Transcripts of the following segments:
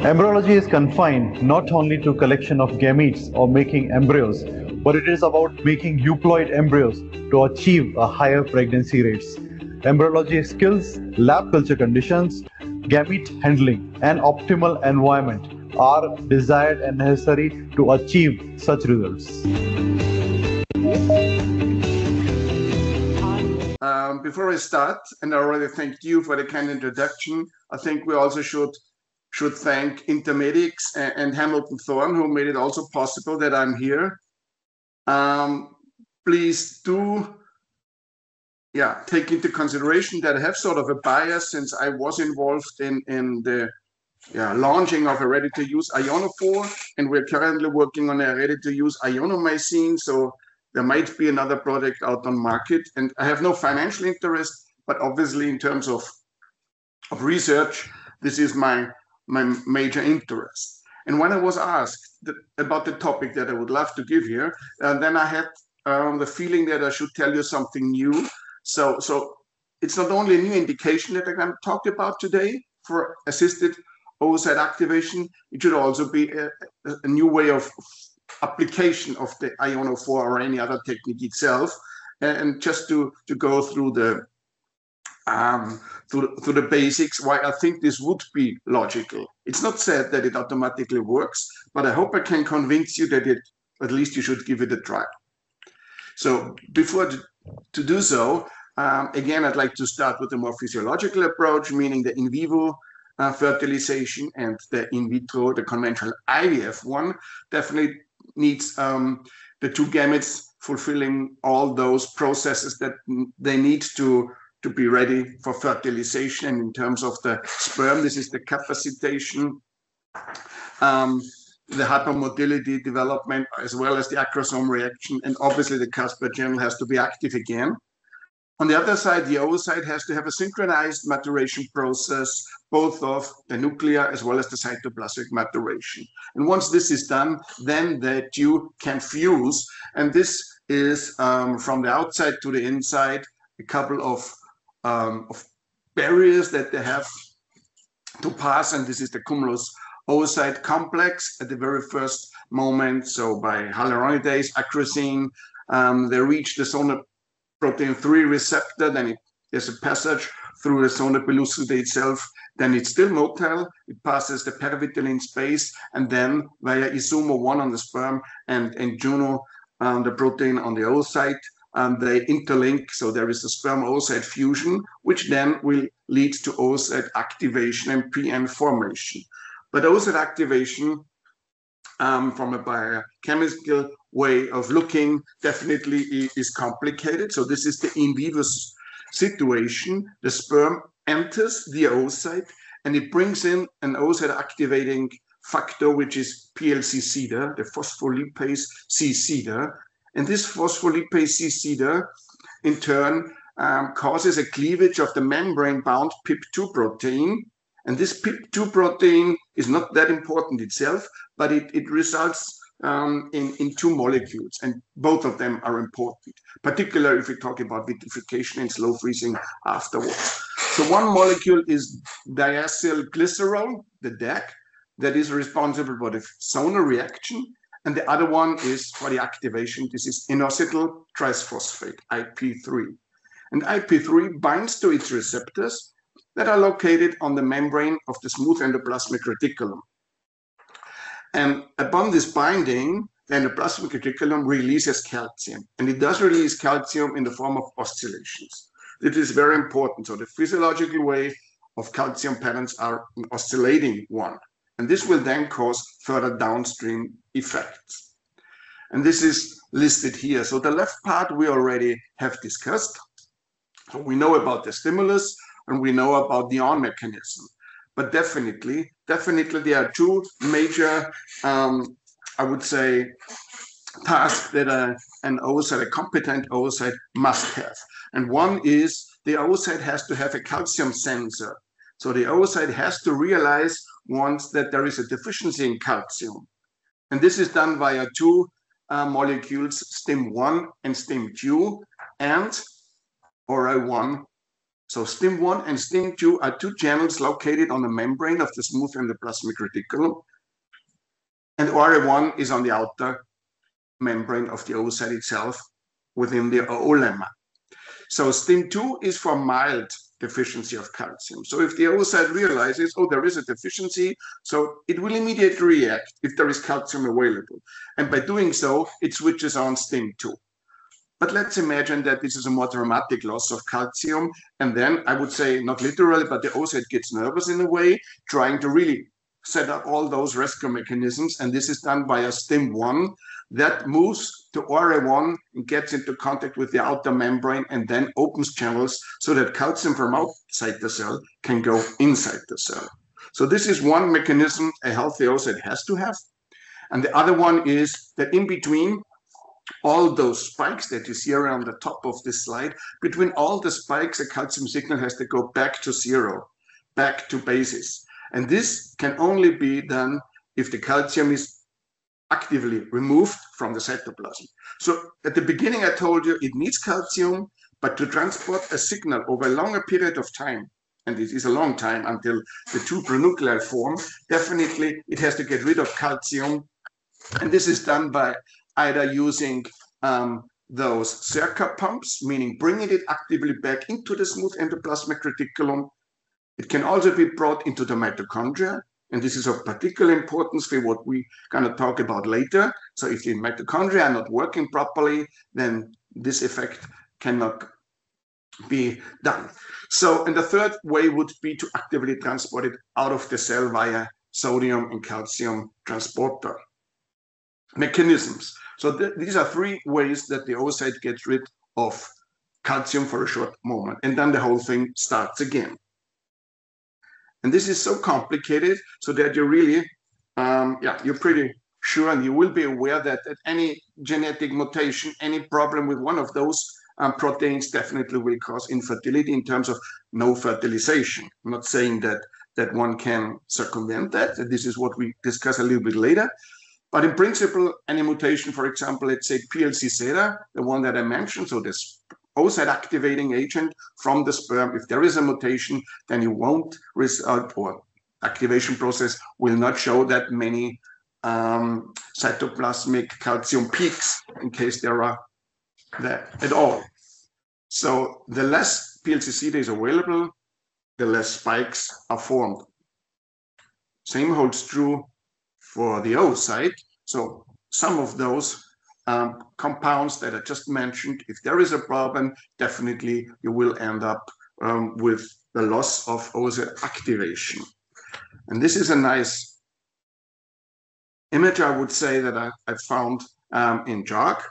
Embryology is confined not only to collection of gametes or making embryos, but it is about making euploid embryos to achieve a higher pregnancy rates. Embryology skills, lab culture conditions, gamete handling, and optimal environment are desired and necessary to achieve such results. Before I start, and I already thanked you for the kind introduction, I think we also should thank Intermedics and Hamilton Thorne, who made it also possible that I'm here. Please do take into consideration that I have sort of a bias since I was involved in the launching of a ready-to-use ionophore, and we're currently working on a ready-to-use ionomycin, so there might be another product out on market. And I have no financial interest, but obviously in terms of research, this is my major interest. And when I was asked about the topic that I would love to give here, then I had the feeling that I should tell you something new. So it's not only a new indication that I'm going to talk about today for assisted oocyte activation, it should also be a new way of application of the ionophore or any other technique itself. And just to go through the through the basics, why I think this would be logical. It's not said that it automatically works, but I hope I can convince you that at least you should give it a try. So before to do so, again, I'd like to start with a more physiological approach, meaning the in vivo fertilization, and the in vitro, the conventional IVF one, definitely needs the two gametes fulfilling all those processes that they need to be ready for fertilization. And in terms of the sperm, this is the capacitation, the hypermotility development, as well as the acrosome reaction, and obviously the Casper channel has to be active again. On the other side, the oocyte has to have a synchronized maturation process, both of the nuclear as well as the cytoplasmic maturation. And once this is done, then the two can fuse. And this is from the outside to the inside, a couple of barriers that they have to pass. And this is the cumulus oocyte complex at the very first moment. So by hyaluronidase, acrosine, they reach the zona protein 3 receptor, then there's a passage through the zona pellucida itself, then it's still motile, it passes the perivitellin space, and then via isomer 1 on the sperm and Juno, the protein on the oocyte, they interlink, so there is a sperm-oocyte fusion, which then will lead to oocyte activation and PN formation. But oocyte activation, from a biochemical way of looking, definitely is complicated. So this is the in vivo situation. The sperm enters the oocyte and it brings in an oocyte activating factor, which is PLC-CEDA, the phospholipase C-CEDA. And this phospholipase C-CEDA in turn causes a cleavage of the membrane-bound PIP2 protein. And this PIP2 protein is not that important itself, but it results in two molecules, and both of them are important, particularly if we talk about vitrification and slow freezing afterwards. So one molecule is diacylglycerol, the DAC, that is responsible for the zona reaction, and the other one is for the activation. This is inositol triphosphate, IP3. And IP3 binds to its receptors that are located on the membrane of the smooth endoplasmic reticulum. And upon this binding, the endoplasmic reticulum releases calcium. And it does release calcium in the form of oscillations. It is very important. So the physiological way of calcium patterns are an oscillating one. And this will then cause further downstream effects. And this is listed here. So the left part we already have discussed. So we know about the stimulus and we know about the on mechanism. But definitely there are two major, I would say, tasks that an oocyte, a competent oocyte, must have. And one is the oocyte has to have a calcium sensor. So the oocyte has to realize once that there is a deficiency in calcium. And this is done via two molecules, STIM1 and STIM2, and ORA1 So STIM1 and STIM2 are two channels located on the membrane of the smooth endoplasmic reticulum, and ORA1 is on the outer membrane of the oocyte itself within the oolemma. So STIM2 is for mild deficiency of calcium. So if the oocyte realizes, oh, there is a deficiency, so it will immediately react if there is calcium available. And by doing so, it switches on STIM2. But let's imagine that this is a more dramatic loss of calcium. And then I would say, not literally, but the oocyte gets nervous in a way, trying to really set up all those rescue mechanisms. And this is done by a STIM1 that moves to ORA1 and gets into contact with the outer membrane and then opens channels so that calcium from outside the cell can go inside the cell. So this is one mechanism a healthy oocyte has to have. And the other one is that in between all those spikes that you see around the top of this slide, between all the spikes, a calcium signal has to go back to zero, back to basis. And this can only be done if the calcium is actively removed from the cytoplasm. So at the beginning, I told you it needs calcium, but to transport a signal over a longer period of time, and it is a long time until the two pronuclei form, definitely it has to get rid of calcium. And this is done by either using those Serca pumps, meaning bringing it actively back into the smooth endoplasmic reticulum. It can also be brought into the mitochondria, and this is of particular importance for what we're going to talk about later. So if the mitochondria are not working properly, then this effect cannot be done. So, and the third way would be to actively transport it out of the cell via sodium and calcium transporter mechanisms. So these are three ways that the oocyte gets rid of calcium for a short moment, and then the whole thing starts again. And this is so complicated so that you're really, you're pretty sure and you will be aware that at any genetic mutation, any problem with one of those proteins definitely will cause infertility in terms of no fertilization. I'm not saying that one can circumvent that. This is what we discuss a little bit later. But in principle, any mutation, for example, let's say PLC zeta, the one that I mentioned, so this oocyte activating agent from the sperm, if there is a mutation, then you won't result, or activation process will not show that many cytoplasmic calcium peaks in case there are that at all. So the less PLC zeta is available, the less spikes are formed. Same holds true for the oocyte. So some of those compounds that I just mentioned, if there is a problem, definitely you will end up with the loss of oocyte activation. And this is a nice image, I would say, that I found in JARC.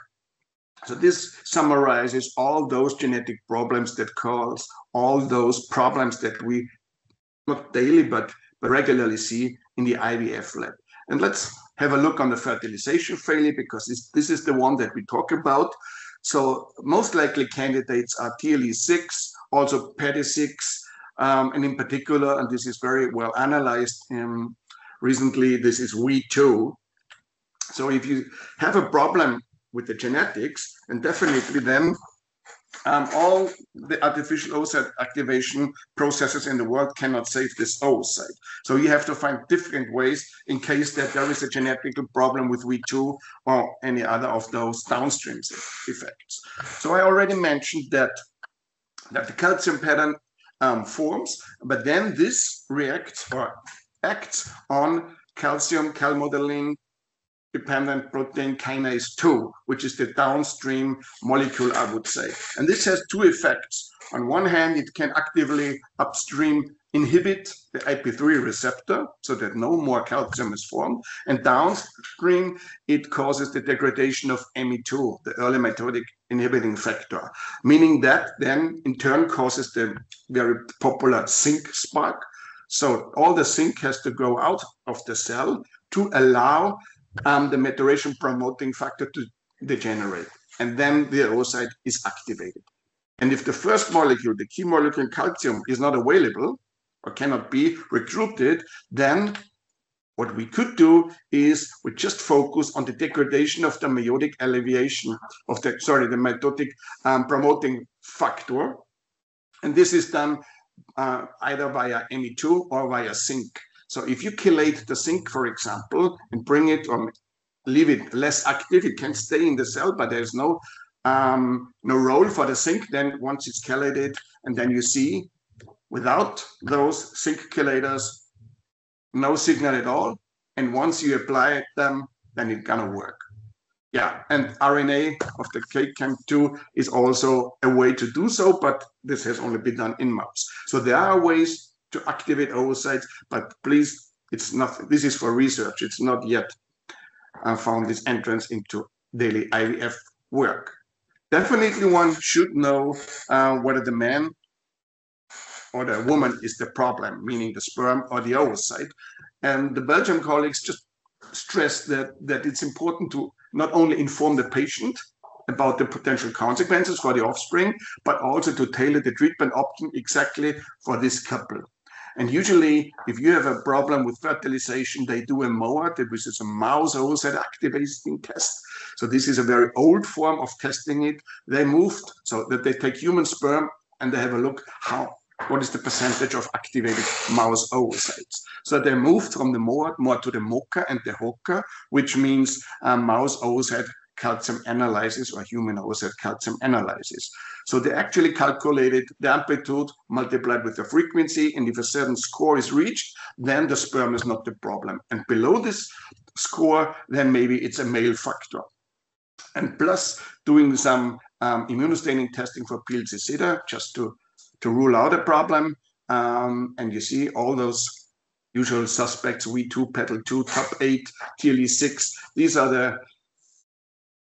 So this summarizes all those genetic problems that cause all those problems that we not daily but regularly see in the IVF lab. And let's have a look on the fertilization failure, because this is the one that we talk about. So most likely candidates are TLE6, also PEDI6, and in particular, and this is very well analyzed recently, this is V2. So if you have a problem with the genetics, and definitely then all the artificial oocyte activation processes in the world cannot save this oocyte. So you have to find different ways in case that there is a genetic problem with V2 or any other of those downstream effects. So I already mentioned that the calcium pattern forms, but then this reacts or acts on calcium calmodulin dependent protein kinase 2, which is the downstream molecule, I would say. And this has two effects. On one hand, it can actively upstream inhibit the IP3 receptor so that no more calcium is formed. And downstream, it causes the degradation of Me2, the early mitotic inhibiting factor, meaning that then in turn causes the very popular zinc spike. So all the zinc has to go out of the cell to allow the maturation promoting factor to degenerate, and then the oocyte is activated. And if the first molecule, the key molecule calcium, is not available or cannot be recruited, then what we could do is we just focus on the degradation of the meiotic alleviation of the mitotic promoting factor, And this is done either via Me2 or via zinc. So if you chelate the zinc, for example, and bring it or leave it less active, it can stay in the cell, but there's no role for the zinc. Then once it's chelated, and then you see without those zinc chelators, no signal at all. And once you apply them, then it's gonna work. Yeah, and RNA of the KCAM2 is also a way to do so, but this has only been done in mouse. So there are ways to activate oocytes, but please, it's not, this is for research. It's not yet found this entrance into daily IVF work. Definitely one should know whether the man or the woman is the problem, meaning the sperm or the oocyte. And the Belgian colleagues just stress that it's important to not only inform the patient about the potential consequences for the offspring, but also to tailor the treatment option exactly for this couple. And usually, if you have a problem with fertilization, they do a MOAT, which is a mouse oocyte activating test. So this is a very old form of testing it. They moved so that they take human sperm and they have a look what is the percentage of activated mouse oocytes. So they moved from the MOAT more to the MOCA and the HOCA, which means mouse oocyte calcium analysis or human oocyte calcium analysis. So they actually calculated the amplitude multiplied with the frequency, and if a certain score is reached, then the sperm is not the problem. And below this score, then maybe it's a male factor. And plus doing some immunostaining testing for PLC-Zeta, just to rule out a problem. And you see all those usual suspects, V2, PETL2, TOP8, TLE6. These are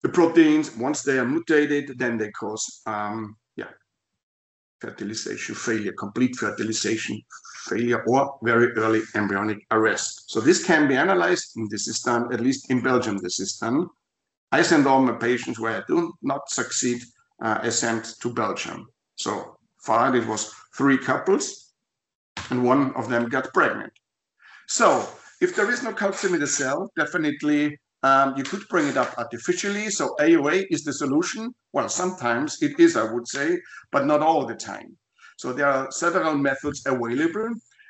the proteins. Once they are mutated, then they cause fertilization failure, complete fertilization failure, or very early embryonic arrest. So this can be analyzed, and this is done, at least in Belgium, this is done. I send all my patients where I do not succeed, I send to Belgium. So far, it was 3 couples, and one of them got pregnant. So if there is no calcium in the cell, definitely you could bring it up artificially. So AOA is the solution. Well, sometimes it is, I would say, but not all the time. So there are several methods available.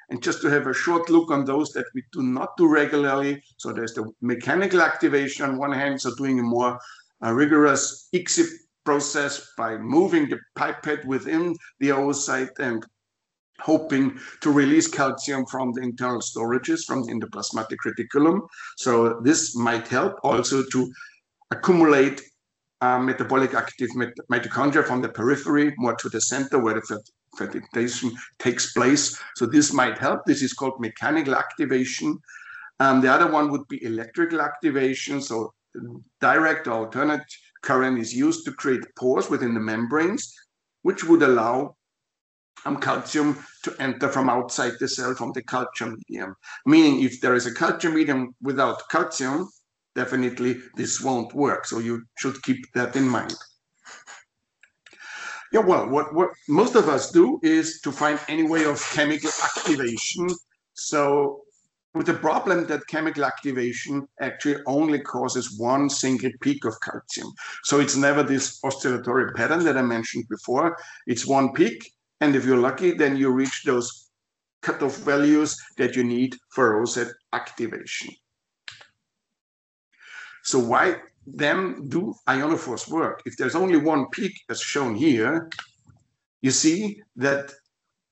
And just to have a short look on those that we do not do regularly. So there's the mechanical activation on one hand, so doing a more rigorous ICSI process by moving the pipette within the oocyte and hoping to release calcium from the internal storages from the endoplasmatic reticulum. So this might help also to accumulate metabolic active mitochondria from the periphery more to the center where the fertilization takes place. So this might help. This is called mechanical activation. The other one would be electrical activation. So direct or alternate current is used to create pores within the membranes, which would allow calcium to enter from outside the cell, from the calcium medium. Meaning if there is a calcium medium without calcium, definitely this won't work. So you should keep that in mind. Yeah, well, what most of us do is to find any way of chemical activation. So with the problem that chemical activation actually only causes one single peak of calcium. So it's never this oscillatory pattern that I mentioned before. It's one peak, and if you're lucky, then you reach those cutoff values that you need for oocyte activation. So why then do ionophores work? If there's only one peak, as shown here, you see that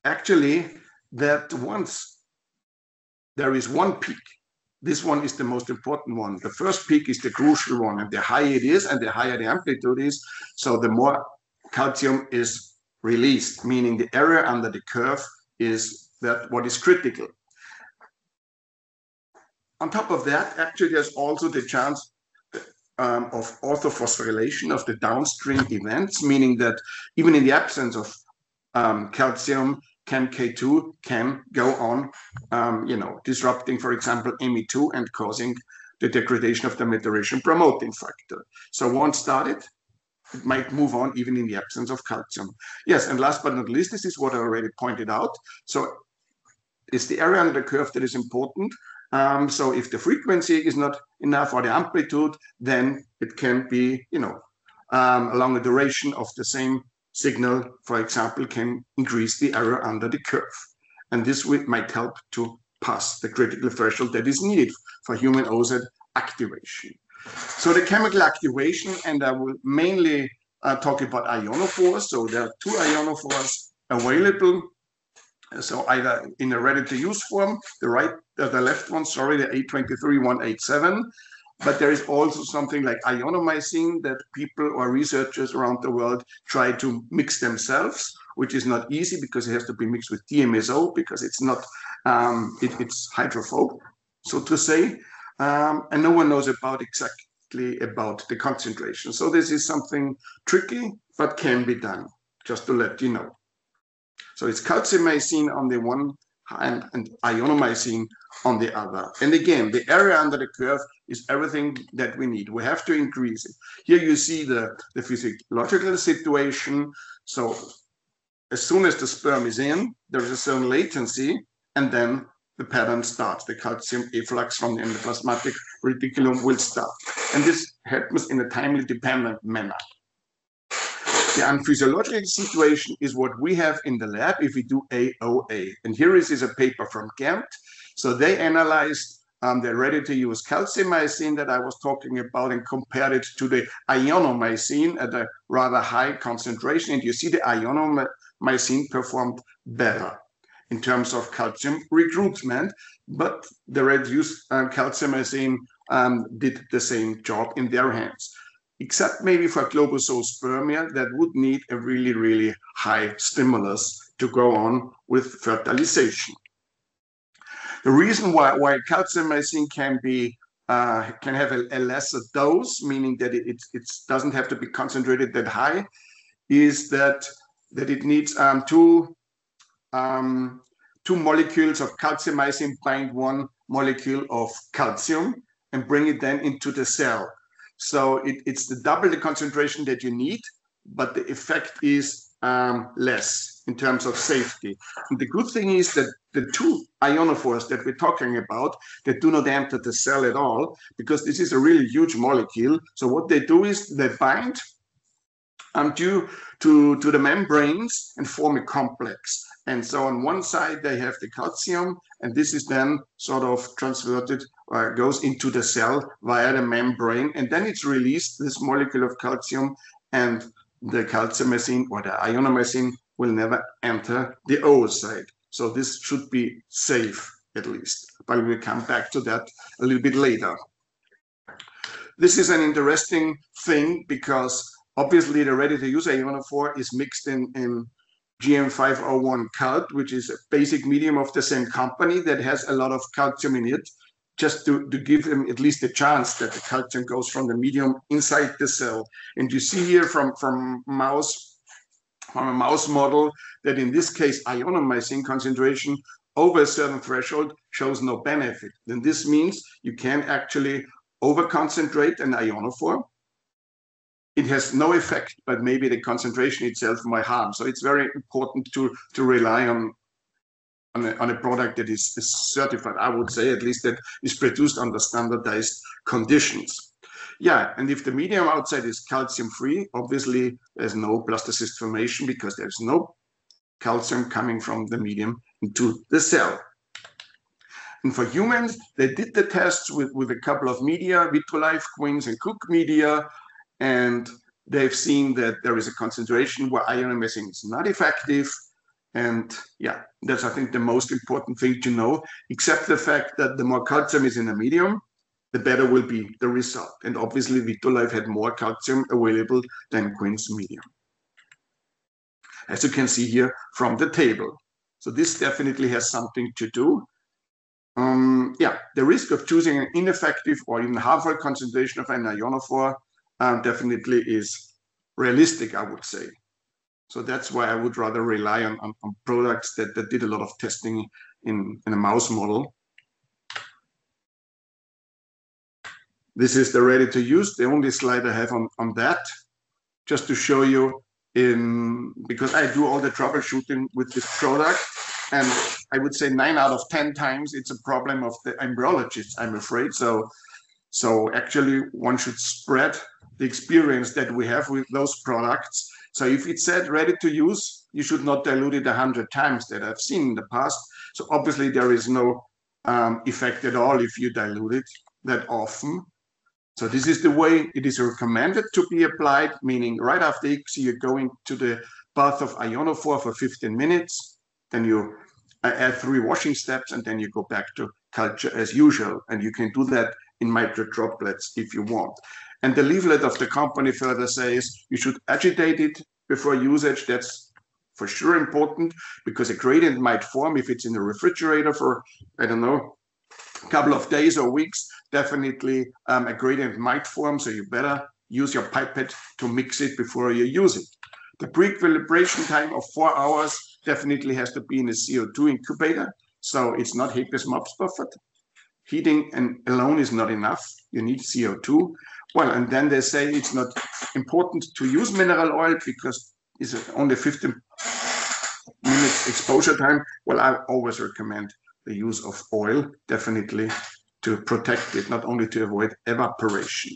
actually that once there is one peak, this one is the most important one. The first peak is the crucial one, and the higher it is and the higher the amplitude is, so the more calcium is released, meaning the area under the curve is that what is critical. On top of that, actually there's also the chance of orthophosphorylation of the downstream events, meaning that even in the absence of calcium, CAMK2 can go on, disrupting, for example, Me2 and causing the degradation of the maturation promoting factor. So once started, it might move on even in the absence of calcium. Yes, and last but not least, this is what I already pointed out. So it's the area under the curve that is important. So if the frequency is not enough or the amplitude, then it can be, along the duration of the same signal, for example, can increase the error under the curve. And this might help to pass the critical threshold that is needed for human oocyte activation. So the chemical activation, and I will mainly talk about ionophores. So there are two ionophores available. So either in a ready-to-use form, the left one, sorry, the 823-187, but there is also something like ionomycin that people or researchers around the world try to mix themselves, which is not easy because it has to be mixed with DMSO because it's not, it's hydrophobic, so to say, and no one knows exactly about the concentration. So this is something tricky, but can be done, just to let you know. So it's calcimycin on the one hand and ionomycin on the other. And again, the area under the curve is everything that we need. We have to increase it. Here you see the physiological situation. So as soon as the sperm is in, there is a certain latency, and then the pattern starts. The calcium efflux from the endoplasmatic reticulum will start. And this happens in a timely dependent manner. The unphysiological situation is what we have in the lab if we do AOA. And here is a paper from Ghent. So they analyzed the ready-to-use calcimycin that I was talking about and compared it to the ionomycin at a rather high concentration. And you see the ionomycin performed better in terms of calcium recruitment, but the reduced calcimycin did the same job in their hands. Except maybe for globosospermia that would need a really, really high stimulus to go on with fertilization. The reason why calcimycin can have a lesser dose, meaning that it doesn't have to be concentrated that high, is that it needs two molecules of calcimycin bind one molecule of calcium and bring it then into the cell. So it's double the concentration that you need, but the effect is less in terms of safety. And the good thing is that the two ionophores that we're talking about, they do not enter the cell at all, because this is a really huge molecule. So what they do is they bind due to the membranes and form a complex. And so on one side, they have the calcium, and this is then sort of transferred or goes into the cell via the membrane. And then it's released, this molecule of calcium, and the calcimycin or the ionomycin will never enter the oocyte. So this should be safe, at least. But we'll come back to that a little bit later. This is an interesting thing because obviously the ready-to-use ionophore is mixed in GM501 calt, which is a basic medium of the same company that has a lot of calcium in it, just to give them at least a chance that the calcium goes from the medium inside the cell. And you see here from a mouse model that in this case ionomycin concentration over a certain threshold shows no benefit. Then this means you can actually over-concentrate an ionophore. It has no effect, but maybe the concentration itself might harm. So it's very important to rely on a product that is certified, I would say, at least that is produced under standardized conditions. Yeah, and if the medium outside is calcium-free, obviously there's no blastocyst formation because there's no calcium coming from the medium into the cell. And for humans, they did the tests with a couple of media, Vitrolife, Quince, and Cook media, and they've seen that there is a concentration where ionomycin is not effective. And yeah, that's, I think, the most important thing to know, except the fact that the more calcium is in a medium, the better will be the result. And obviously, Vitrolife had more calcium available than Quince medium, as you can see here from the table. So this definitely has something to do. Yeah, the risk of choosing an ineffective or even harmful concentration of an ionophore definitely is realistic, I would say. So that's why I would rather rely on products that did a lot of testing in a mouse model. This is the ready to use, the only slide I have on that, just to show you because I do all the troubleshooting with this product, and I would say 9 out of 10 times it's a problem of the embryologist, I'm afraid. So actually one should spread the experience that we have with those products. So if it said ready to use, you should not dilute it 100 times that I've seen in the past. So obviously there is no effect at all if you dilute it that often. So this is the way it is recommended to be applied, meaning right after ICSI, you go into the bath of ionophore for 15 minutes, then you add 3 washing steps, and then you go back to culture as usual. And you can do that in micro droplets if you want. And the leaflet of the company further says you should agitate it before usage. That's for sure important, because a gradient might form if it's in the refrigerator for, I don't know, a couple of days or weeks. Definitely a gradient might form, so you better use your pipette to mix it before you use it. The pre-equilibration time of 4 hours definitely has to be in a CO2 incubator, so it's not Hepes mops buffet. Heating and alone is not enough. You need CO2. Well, and then they say it's not important to use mineral oil because it's only 15 minutes exposure time. Well, I always recommend the use of oil, definitely, to protect it, not only to avoid evaporation.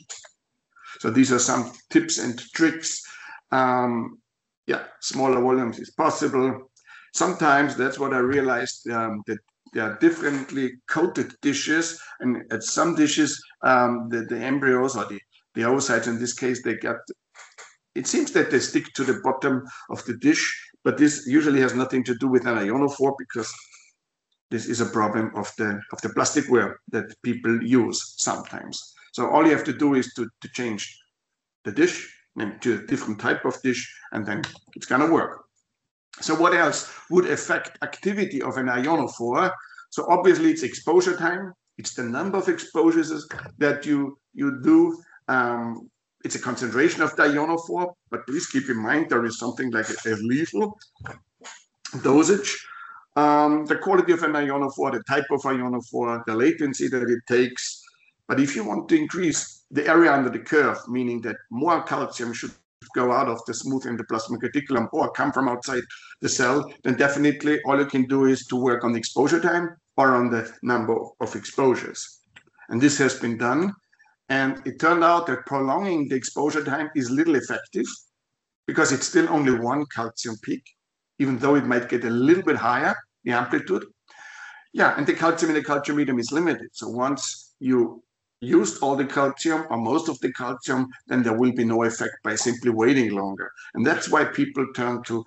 So these are some tips and tricks. Yeah, smaller volumes is possible. Sometimes that's what I realized, that there are differently coated dishes, and at some dishes, the embryos or the oocytes in this case, they get, it seems that they stick to the bottom of the dish, but this usually has nothing to do with an ionophore, because this is a problem of the plasticware that people use sometimes. So all you have to do is to change the dish into a different type of dish, and then it's gonna work. So what else would affect activity of an ionophore? So obviously it's exposure time. It's the number of exposures that you do. It's a concentration of the ionophore, but please keep in mind there is something like a lethal dosage. The quality of an ionophore, the type of ionophore, the latency that it takes. But if you want to increase the area under the curve, meaning that more calcium should go out of the smooth endoplasmic reticulum or come from outside the cell, then definitely all you can do is to work on the exposure time or on the number of exposures. And this has been done. And it turned out that prolonging the exposure time is little effective, because it's still only one calcium peak, even though it might get a little bit higher, the amplitude. Yeah, and the calcium in the culture medium is limited. So once you used all the calcium or most of the calcium, then there will be no effect by simply waiting longer. And that's why people turn to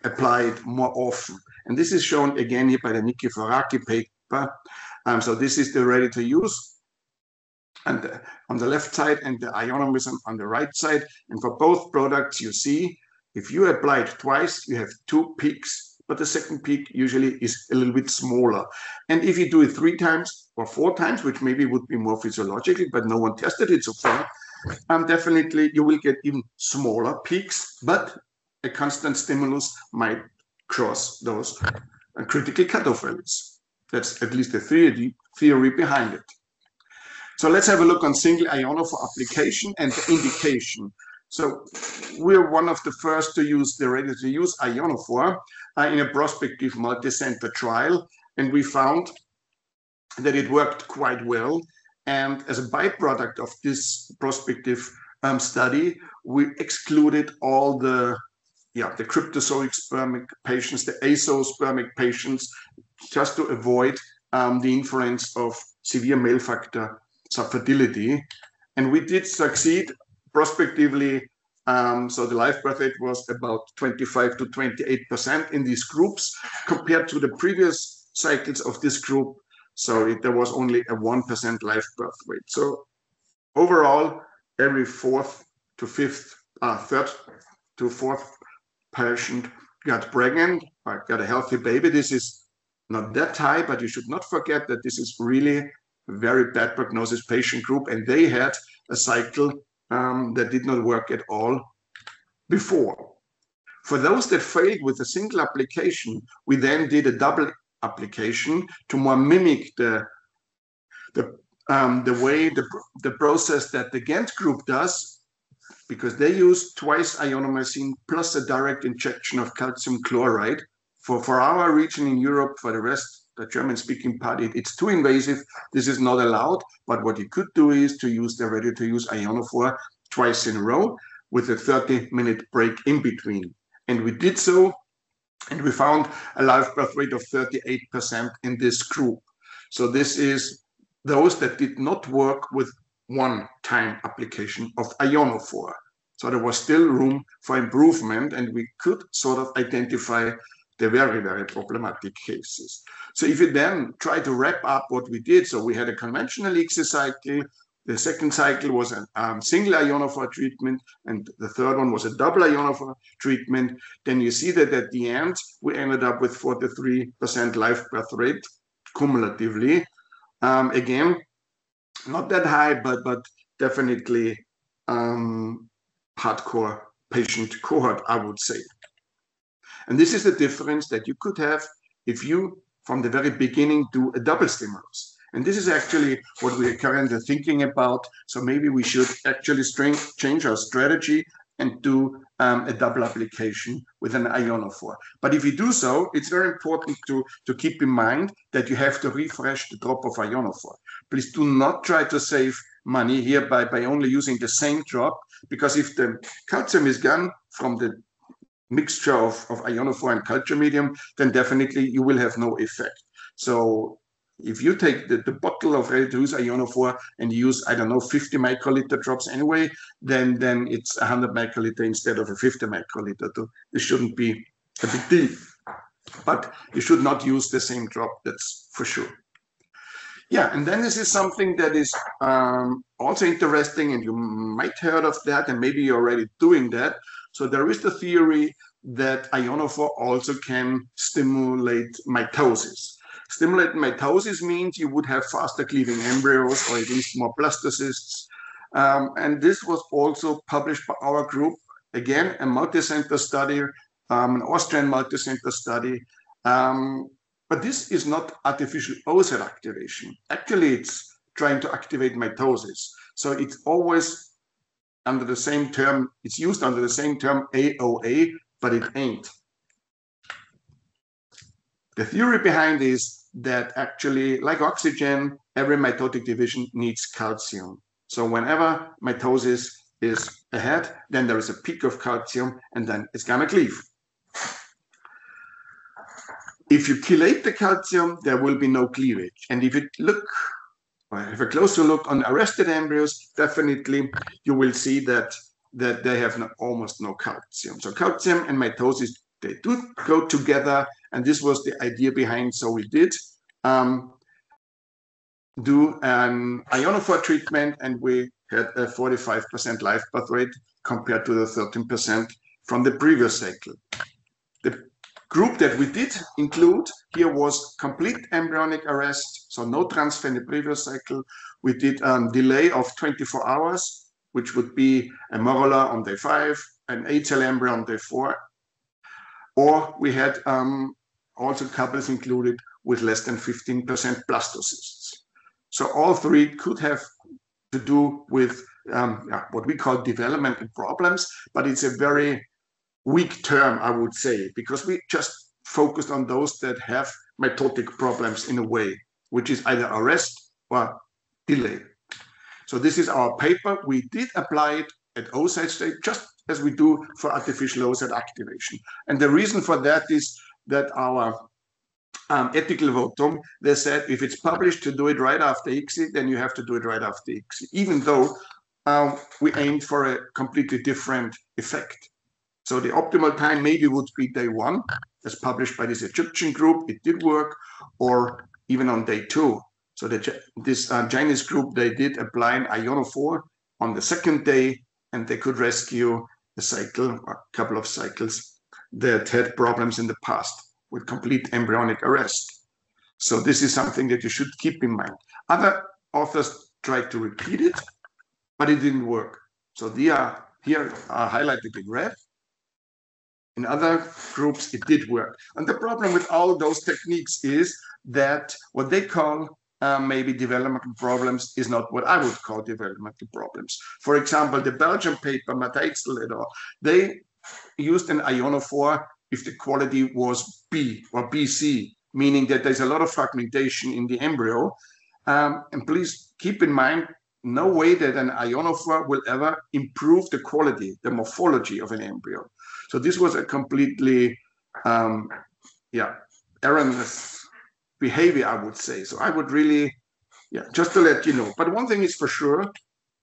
apply it more often. And this is shown again here by the Nikiforaki paper. So this is the ready to use, and on the left side, and the ionomism on the right side. And for both products, you see, if you apply it twice, you have 2 peaks, but the second peak usually is a little bit smaller. And if you do it 3 times or 4 times, which maybe would be more physiological, but no one tested it so far, definitely you will get even smaller peaks, but a constant stimulus might cross those critical cutoff values. That's at least the theory behind it. So let's have a look on single ionophore application and the indication. So we're one of the first to use the ready-to-use ionophore in a prospective multi-center trial, and we found that it worked quite well. And as a byproduct of this prospective study, we excluded all the cryptozoic spermic patients, the azoospermic patients, just to avoid the influence of severe male factor subfertility. And we did succeed prospectively. So the live birth rate was about 25 to 28% in these groups compared to the previous cycles of this group. So there was only a 1% live birth rate. So overall, every third to fourth patient got pregnant or got a healthy baby. This is not that high, but you should not forget that this is really a very bad prognosis patient group, and they had a cycle that did not work at all before. For those that failed with a single application, we then did a double application to more mimic the way the process that the Ghent group does, because they use twice ionomycin plus a direct injection of calcium chloride. For our region in Europe, for the rest, the German-speaking part, it's too invasive. This is not allowed. But what you could do is to use the ready-to-use ionophore twice in a row with a 30-minute break in between. And we did so, and we found a live birth rate of 38% in this group. So this is those that did not work with one-time application of ionophore. So there was still room for improvement, and we could sort of identify the very, very problematic cases. So if you then try to wrap up what we did, so we had a conventional ICSI cycle, the second cycle was a single ionophore treatment, and the third one was a double ionophore treatment, then you see that at the end, we ended up with 43% live birth rate cumulatively. Again, not that high, but definitely hardcore patient cohort, I would say. And this is the difference that you could have if you, from the very beginning, do a double stimulus. And this is actually what we are currently thinking about. So maybe we should actually change our strategy and do a double application with an ionophore. But if you do so, it's very important to keep in mind that you have to refresh the drop of ionophore. Please do not try to save money here by only using the same drop, because if the calcium is gone from the mixture of ionophore and culture medium, then definitely you will have no effect. So if you take the bottle of ready-to-use ionophore and use, I don't know, 50 microliter drops anyway, then it's 100 microliter instead of a 50 microliter. This shouldn't be a big deal. But you should not use the same drop, that's for sure. Yeah, and then this is something that is also interesting, and you might have heard of that, and maybe you're already doing that. So there is the theory that ionophore also can stimulate mitosis. Stimulate mitosis means you would have faster cleaving embryos, or at least more blastocysts. And this was also published by our group. Again, a multicenter study, an Austrian multicenter study. But this is not artificial oocyte activation. Actually, it's trying to activate mitosis. So it's always under the same term, it's used under the same term AOA, but it ain't. The theory behind is that actually, like oxygen, every mitotic division needs calcium. So whenever mitosis is ahead, then there is a peak of calcium, and then it's gonna cleave. If you chelate the calcium, there will be no cleavage. And if you look, or have a closer look on arrested embryos, definitely you will see that they have almost no calcium. So calcium and mitosis, they do go together, and this was the idea behind. So we did do an ionophore treatment, and we had a 45% live birth rate compared to the 13% from the previous cycle. The group that we did include here was complete embryonic arrest, so no transfer in the previous cycle. We did a delay of 24 hours, which would be a morula on day 5, an HL embryo on day 4, or we had also couples included with less than 15% blastocysts. So all three could have to do with what we call developmental problems, but it's a very weak term, I would say, because we just focused on those that have mitotic problems in a way, which is either arrest or delay. So this is our paper. We did apply it at oocyte state, just as we do for artificial oocyte activation. And the reason for that is that our ethical votum, they said if it's published to do it right after ICSI, then you have to do it right after ICSI, even though we aimed for a completely different effect. So the optimal time maybe would be day 1, as published by this Egyptian group. It did work, or even on day 2. So this Chinese group, they did apply an ionophore on the 2nd day, and they could rescue a cycle, or a couple of cycles that had problems in the past with complete embryonic arrest. So this is something that you should keep in mind. Other authors tried to repeat it, but it didn't work. So they are here are highlighted in red. In other groups, it did work. And the problem with all those techniques is that what they call maybe developmental problems is not what I would call developmental problems. For example, the Belgian paper, Matthijssel et al., they used an ionophore if the quality was B or BC, meaning that there's a lot of fragmentation in the embryo. And please keep in mind, no way that an ionophore will ever improve the quality, the morphology of an embryo. So this was a completely, erroneous behavior, I would say. So I would really, just to let you know. But one thing is for sure,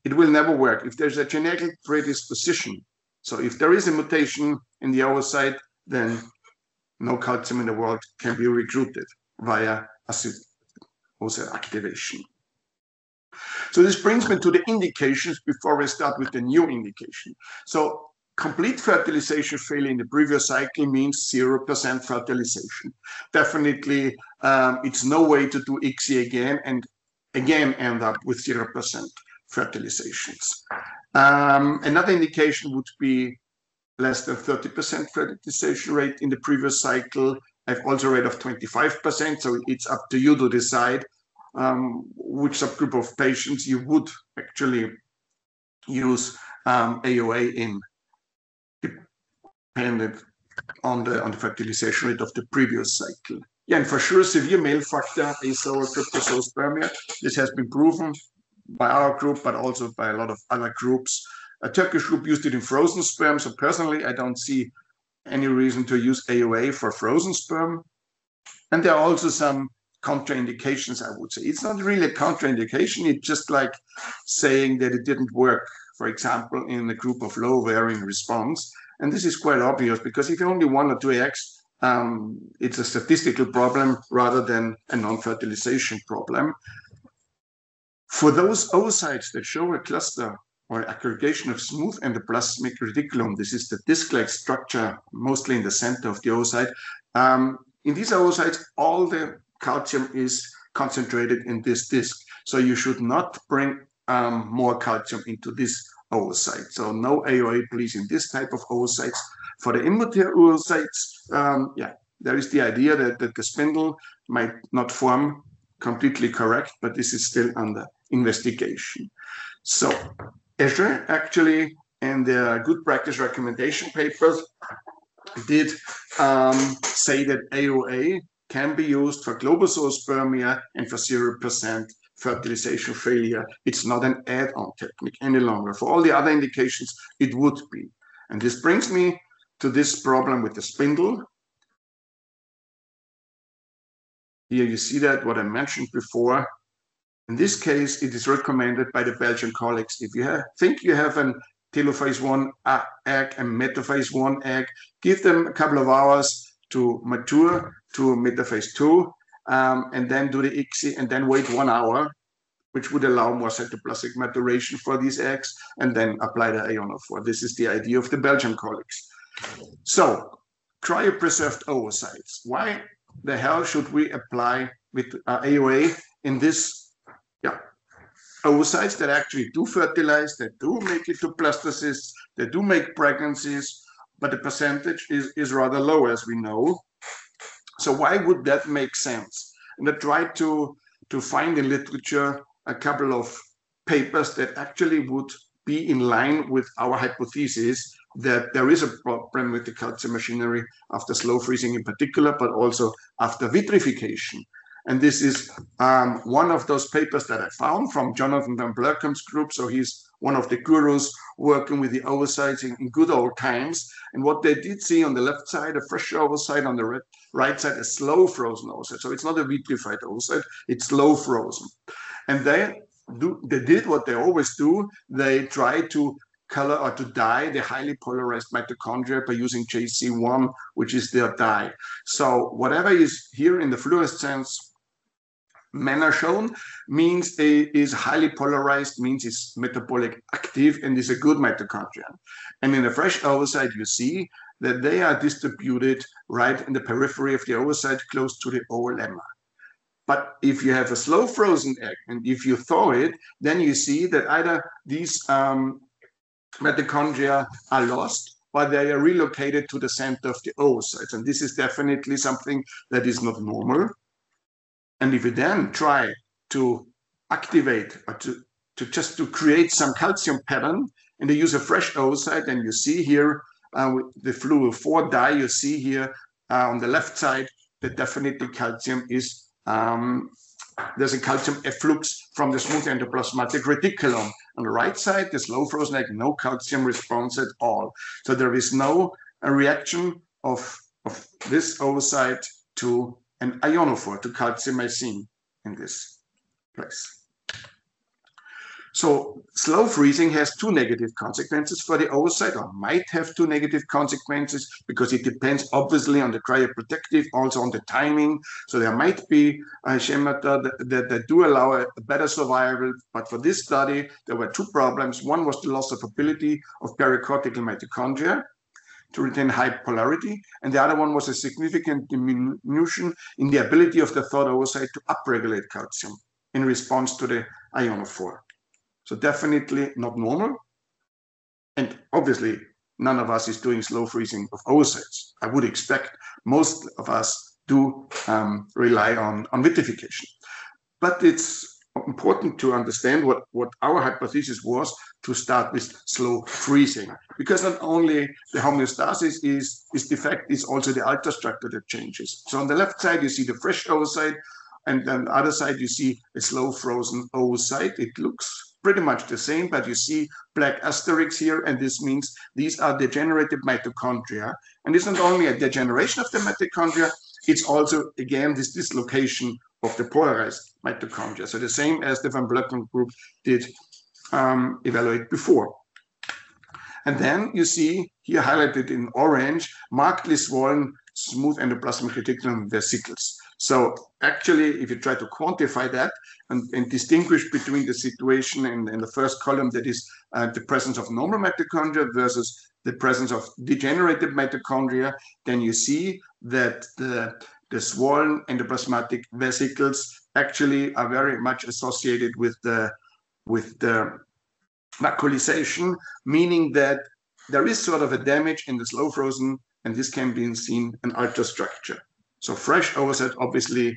it will never work if there's a genetic predisposition. So if there is a mutation in the oocyte, then no calcium in the world can be recruited via oocyte activation. So this brings me to the indications before we start with the new indication. So complete fertilization failure in the previous cycle means 0% fertilization. Definitely, it's no way to do ICSI again and again end up with 0% fertilizations. Another indication would be less than 30% fertilization rate in the previous cycle. I've also read of 25%, so it's up to you to decide which subgroup of patients you would actually use AOA in, dependent on the fertilization rate of the previous cycle. Yeah, and for sure, severe male factor asexual This has been proven by our group, but also by a lot of other groups. A Turkish group used it in frozen sperm. So personally, I don't see any reason to use AOA for frozen sperm. And there are also some contraindications, I would say. It's not really a contraindication. It's just like saying that it didn't work, for example, in a group of low ovarian response. And this is quite obvious because if you only 1 or 2 eggs, it's a statistical problem rather than a non-fertilization problem. For those oocytes that show a cluster or aggregation of smooth endoplasmic reticulum, this is the disc-like structure, mostly in the center of the oocyte. In these oocytes, all the calcium is concentrated in this disc. So you should not bring more calcium into this oocyte. So no AOA, please, in this type of oocytes. For the immature oocytes, there is the idea that the spindle might not form completely correct, but this is still under investigation. So ESHRE actually, in their good practice recommendation papers, did say that AOA can be used for global zoospermia and for 0% fertilization failure. It's not an add-on technique any longer. For all the other indications, it would be. And this brings me to this problem with the spindle. Here you see that, what I mentioned before. In this case, it is recommended by the Belgian colleagues. If you think you have an telophase 1 egg and metaphase 1 egg, give them a couple of hours to mature to metaphase 2, and then do the ICSI, and then wait 1 hour, which would allow more cytoplasmic maturation for these eggs, and then apply the ionophore. This is the idea of the Belgian colleagues. So, cryopreserved oocytes. Why the hell should we apply with AOA in this oocytes that actually do fertilize, that do make it to blastocysts, that do make pregnancies, but the percentage is rather low, as we know. So why would that make sense? And I tried to find in literature a couple of papers that actually would be in line with our hypothesis that there is a problem with the calcium machinery after slow freezing in particular, but also after vitrification. And this is one of those papers that I found from Jonathan van Blerkamp's group. So he's one of the gurus working with the oocytes in good old times. And what they did see on the left side, a fresh oocyte, on the right side, a slow frozen oocyte. So it's not a vitrified oocyte, it's slow frozen. And they did what they always do. They try to color or to dye the highly polarized mitochondria by using JC1, which is their dye. So whatever is here in the fluorescence manner shown means it is highly polarized, means it's metabolic active and is a good mitochondrion. And in the fresh oocyte, you see that they are distributed right in the periphery of the oocyte, close to the oolemma. But if you have a slow frozen egg and if you thaw it, then you see that either these mitochondria are lost or they are relocated to the center of the oocytes. And this is definitely something that is not normal. And if you then try to activate or to create some calcium pattern and you use a fresh oocyte, and you see here with the fluo4 dye, you see here on the left side that definitely calcium is there's a calcium efflux from the smooth endoplasmatic reticulum. On the right side, the slow frozen egg, no calcium response at all. So there is no reaction of this oocyte to an ionophore, to calcimycin in this place. So slow freezing has two negative consequences for the oocyte, or might have two negative consequences, because it depends obviously on the cryoprotective, also on the timing. So there might be schemata that do allow a better survival, but for this study, there were two problems. One was the loss of ability of pericortical mitochondria to retain high polarity, and the other one was a significant diminution in the ability of the thawed oocyte to upregulate calcium in response to the ionophore. So definitely not normal. And obviously, none of us is doing slow freezing of oocytes. I would expect most of us do rely on vitrification. But it's important to understand what our hypothesis was to start with slow freezing. Because not only the homeostasis is defect, it's also the ultrastructure that changes. So on the left side, you see the fresh oocyte, and on the other side, you see a slow frozen oocyte. It looks pretty much the same, but you see black asterisks here, and this means these are degenerative mitochondria. And it's not only a degeneration of the mitochondria, it's also, again, this dislocation of the polarized mitochondria. So the same as the Van Blöcken group did evaluate before. And then you see here highlighted in orange, markedly swollen smooth endoplasmic reticulum vesicles. So actually, if you try to quantify that and distinguish between the situation in the first column, that is the presence of normal mitochondria versus the presence of degenerative mitochondria, then you see that the swollen endoplasmatic vesicles actually are very much associated with the vacuolization, meaning that there is sort of a damage in the slow frozen, and this can be seen in ultrastructure. So fresh oocytes obviously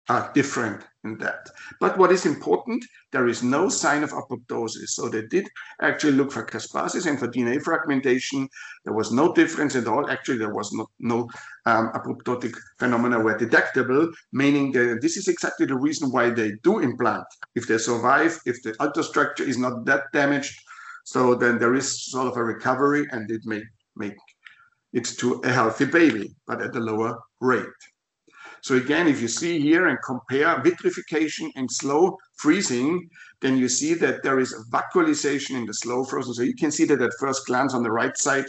are different in that. But what is important, there is no sign of apoptosis. So they did actually look for caspasis and for DNA fragmentation. There was no difference at all. Actually, there was no apoptotic phenomena were detectable, meaning that this is exactly the reason why they do implant. If they survive, if the ultrastructure is not that damaged, so then there is sort of a recovery, and it may make it to a healthy baby, but at a lower rate. So again, if you see here and compare vitrification and slow freezing, then you see that there is a vacuolization in the slow frozen. So you can see that at first glance on the right side,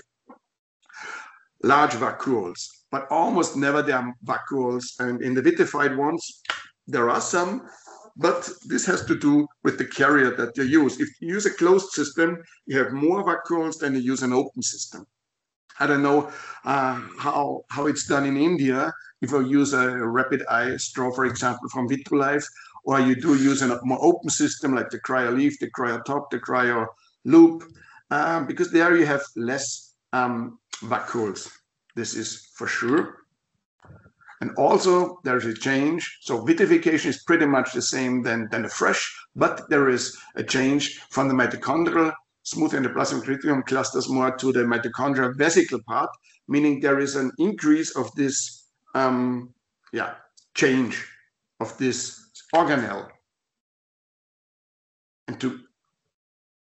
large vacuoles, but almost never there are vacuoles. And in the vitrified ones, there are some, but this has to do with the carrier that you use. If you use a closed system, you have more vacuoles than you use an open system. I don't know how it's done in India. If you use a rapid eye straw, for example, from Vitrolife, or you do use a more open system like the CryoLeaf, the CryoTop, the CryoLoop, because there you have less vacuoles. This is for sure. And also there's a change. So vitrification is pretty much the same than the fresh, but there is a change from the mitochondrial smooth endoplasmic reticulum clusters more to the mitochondrial vesicle part, meaning there is an increase of this change of this organelle. And to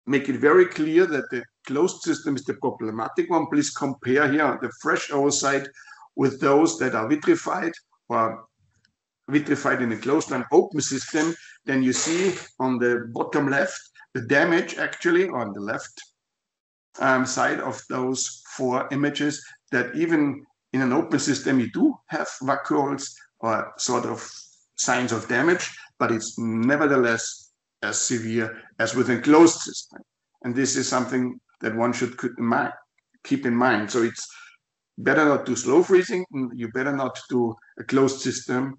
make it very clear that the closed system is the problematic one, please compare here the fresh oocyte with those that are vitrified or vitrified in a closed and open system. Then you see on the bottom left the damage actually on the left side of those 4 images, that even in an open system you do have vacuoles or sort of signs of damage, but it's nevertheless as severe as with a closed system. And this is something that one should keep in mind. So it's better not do slow freezing, you better not do a closed system,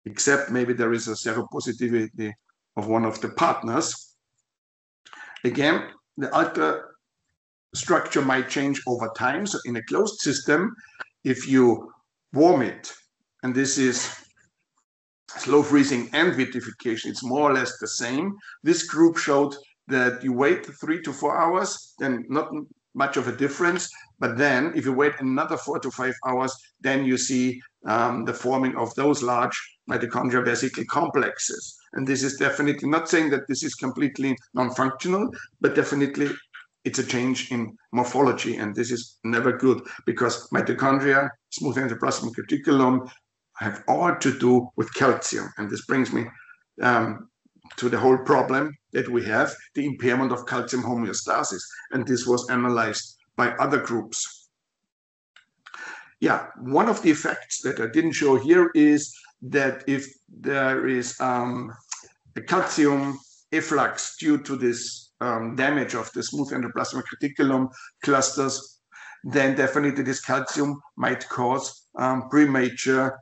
except maybe there is a seropositivity of one of the partners. Again, the ultrastructure might change over time. So in a closed system, if you warm it, and this is slow freezing and vitrification, it's more or less the same. This group showed that you wait 3 to 4 hours, then not much of a difference. But then if you wait another 4 to 5 hours, then you see the forming of those large mitochondria vesicle complexes. And this is definitely not saying that this is completely non-functional, but definitely it's a change in morphology. And this is never good because mitochondria, smooth endoplasmic reticulum, have all to do with calcium. And this brings me to the whole problem that we have, the impairment of calcium homeostasis. And this was analyzed by other groups. Yeah, one of the effects that I didn't show here is that if there is a calcium efflux due to this damage of the smooth endoplasmic reticulum clusters, then definitely this calcium might cause premature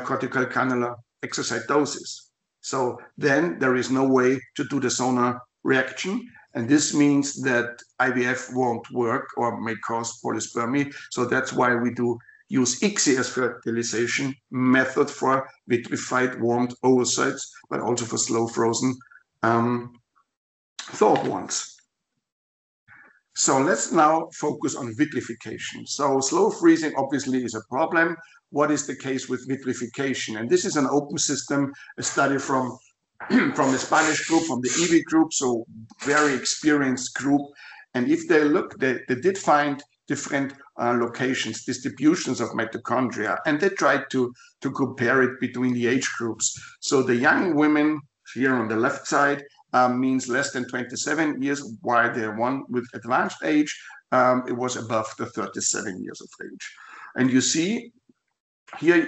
cortical cannular exocytosis. So then there is no way to do the sonar reaction. And this means that IVF won't work or may cause polyspermy. So that's why we do use ICSI as fertilization method for vitrified warmed oocytes, but also for slow frozen thawed ones. So let's now focus on vitrification. So slow freezing obviously is a problem. What is the case with vitrification? And this is an open system, a study from the Spanish group, from the EV group, so very experienced group. And if they look, they did find different locations, distributions of mitochondria, and they tried to compare it between the age groups. So the young women here on the left side means less than 27 years, while the one with advanced age, it was above the 37 years of age. And you see here,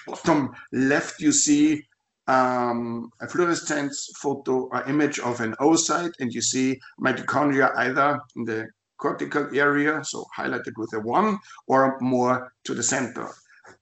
bottom left, you see a fluorescence photo image of an oocyte, and you see mitochondria either in the cortical area, so highlighted with a 1, or more to the center.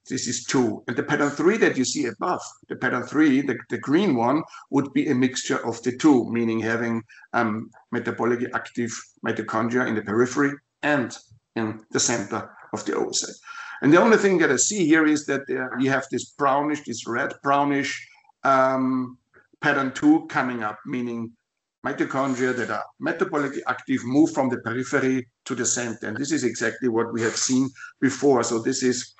This is 2. And the pattern 3 that you see above, the pattern 3, the green one, would be a mixture of the 2, meaning having metabolically active mitochondria in the periphery and in the center of the oocyte. And the only thing that I see here is that you have this brownish, this red brownish pattern 2 coming up, meaning mitochondria that are metabolically active move from the periphery to the center. And this is exactly what we have seen before. So this is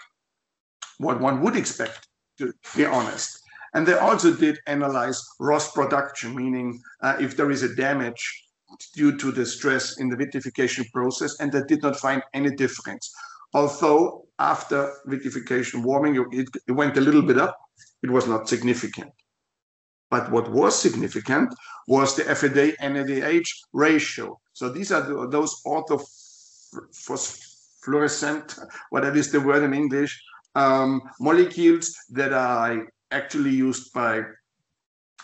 what one would expect, to be honest. And they also did analyze ROS production, meaning if there is a damage due to the stress in the vitrification process, and they did not find any difference. Although after vitrification warming, it went a little bit up, it was not significant. But what was significant was the FAD-NADH ratio. So these are those autofluorescent, whatever is the word in English, molecules that are actually used by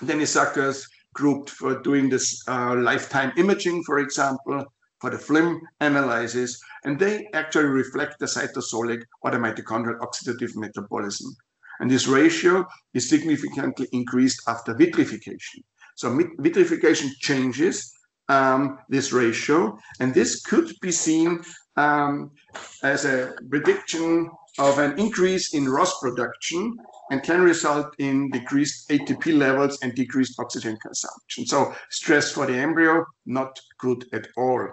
Dennis Zucker's group for doing this lifetime imaging, for example, for the FLIM analysis, and they actually reflect the cytosolic or the mitochondrial oxidative metabolism. And this ratio is significantly increased after vitrification. So vitrification changes this ratio, and this could be seen as a prediction of an increase in ROS production and can result in decreased ATP levels and decreased oxygen consumption. So stress for the embryo, not good at all.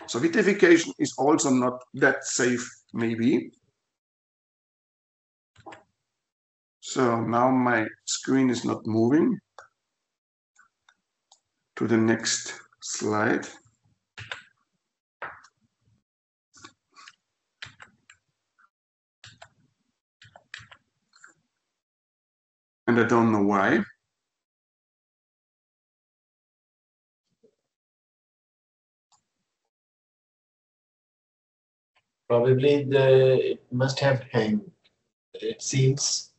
So vitrification is also not that safe, maybe. So now my screen is not moving. To the next slide. And I don't know why. Probably it must have hanged, it seems.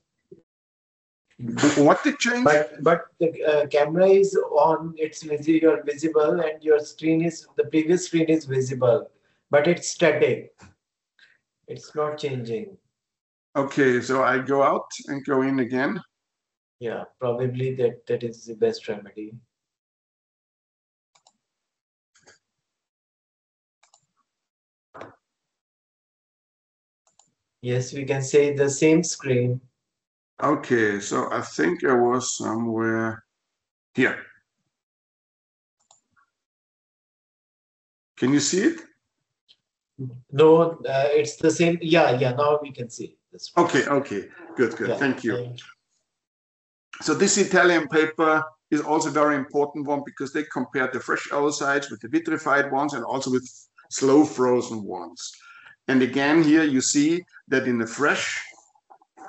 What did change? But the camera is on, you're visible, and your screen is, the previous screen is visible, but it's static. It's not changing. Okay, so I go out and go in again. Yeah, probably that is the best remedy. Yes, we can say the same screen. Okay, so I think I was somewhere here. Can you see it? No, it's the same. Yeah, now we can see this. Okay, good. Yeah, thank you. So this Italian paper is also a very important one because they compared the fresh oocytes with the vitrified ones and also with slow frozen ones. And again, here you see that in the fresh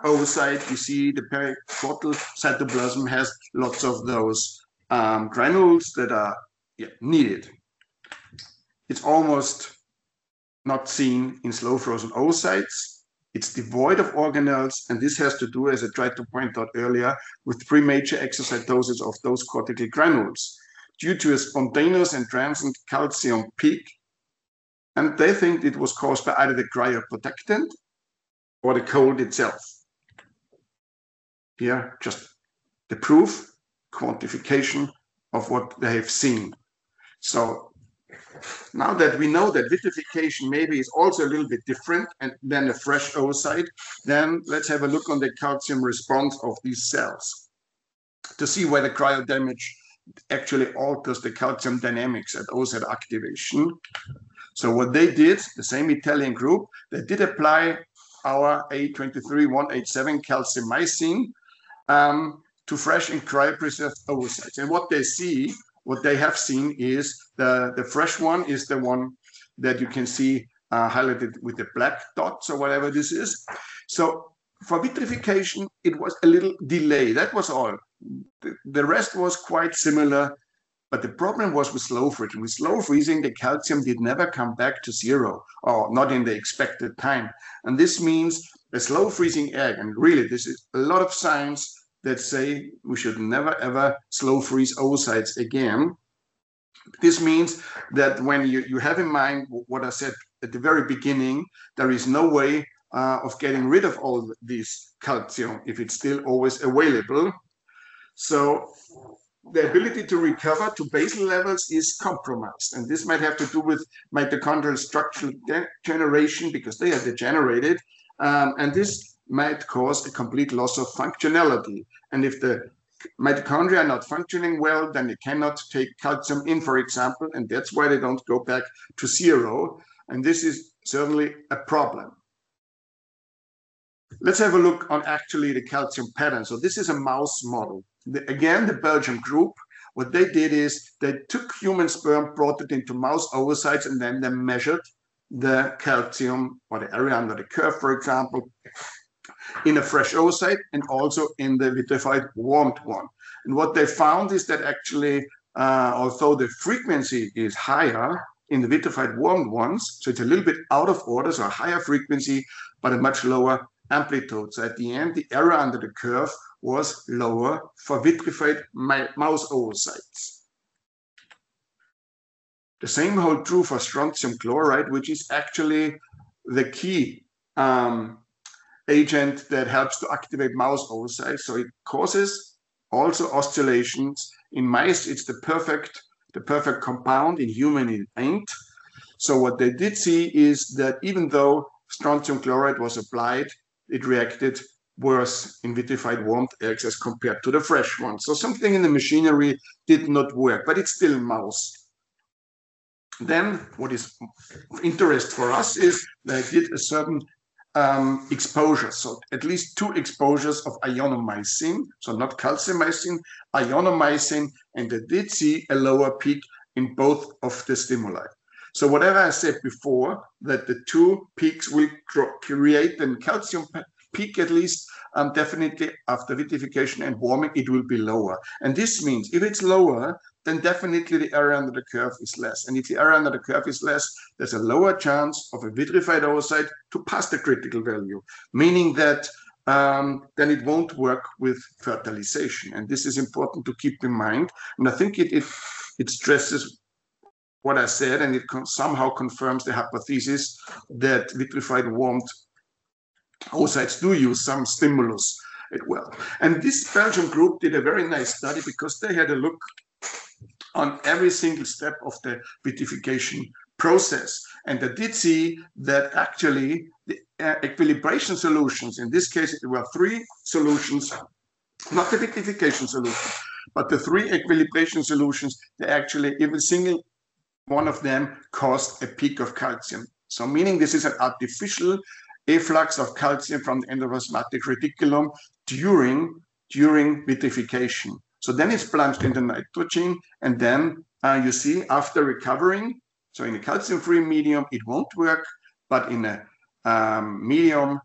oocyte, you see the pericortal cytoplasm has lots of those granules that are needed. It's almost not seen in slow frozen oocytes. It's devoid of organelles, and this has to do, as I tried to point out earlier, with premature exocytosis of those cortical granules due to a spontaneous and transient calcium peak. And they think it was caused by either the cryoprotectant or the cold itself. Here, just the proof, quantification of what they have seen. So now that we know that vitrification maybe is also a little bit different than a fresh oocyte, then let's have a look on the calcium response of these cells to see whether cryo damage actually alters the calcium dynamics at oocyte activation. So what they did, the same Italian group, they did apply our A23187 calcimycin to fresh and cryopreserved oocytes. And what they have seen is the fresh one is the one that you can see highlighted with the black dots or whatever this is. So for vitrification, it was a little delay. That was all. The rest was quite similar, but the problem was with slow freezing. With slow freezing, the calcium did never come back to zero, or not in the expected time. And this means a slow freezing egg, and really this is a lot of science that say we should never ever slow freeze oocytes again. This means that when you have in mind what I said at the very beginning, there is no way of getting rid of all this calcium if it's still always available. So the ability to recover to basal levels is compromised. And this might have to do with mitochondrial structural degeneration because they are degenerated. And this might cause a complete loss of functionality. And if the mitochondria are not functioning well, then they cannot take calcium in, for example, and that's why they don't go back to zero. And this is certainly a problem. Let's have a look on actually the calcium pattern. So this is a mouse model. Again, the Belgian group, what they did is they took human sperm, brought it into mouse oocytes, and then they measured the calcium or the area under the curve, for example, in a fresh oocyte and also in the vitrified warmed one. And what they found is that actually, although the frequency is higher in the vitrified warmed ones, so it's a little bit out of order, so a higher frequency, but a much lower amplitude. So at the end, the area under the curve was lower for vitrified mouse oocytes. The same holds true for strontium chloride, which is actually the key agent that helps to activate mouse oocytes. So it causes also oscillations. In mice, it's the perfect compound. In human, it ain't. So what they did see is that even though strontium chloride was applied, it reacted worse in vitrified warmed eggs as compared to the fresh ones. So something in the machinery did not work, but it's still mouse. Then what is of interest for us is they did a certain exposure, so at least 2 exposures of ionomycin, so not calcimycin, ionomycin, and they did see a lower peak in both of the stimuli. So whatever I said before, that the 2 peaks will create a calcium peak at least, definitely after vitrification and warming, it will be lower. And this means if it's lower, then definitely the area under the curve is less. And if the area under the curve is less, there's a lower chance of a vitrified oocyte to pass the critical value, meaning that then it won't work with fertilization. And this is important to keep in mind. And I think it stresses what I said, and it somehow confirms the hypothesis that vitrified warmed oocytes do use some stimulus as well. And this Belgian group did a very nice study because they had a look on every single step of the vitrification process. And they did see that actually the equilibration solutions, in this case, there were 3 solutions, not the vitrification solution, but the 3 equilibration solutions, they actually, every single one of them caused a peak of calcium. So meaning this is an artificial efflux of calcium from the endoplasmatic reticulum during vitrification. So then it's plunged into nitrogen, and then you see after recovering, so in a calcium-free medium, it won't work, but in a medium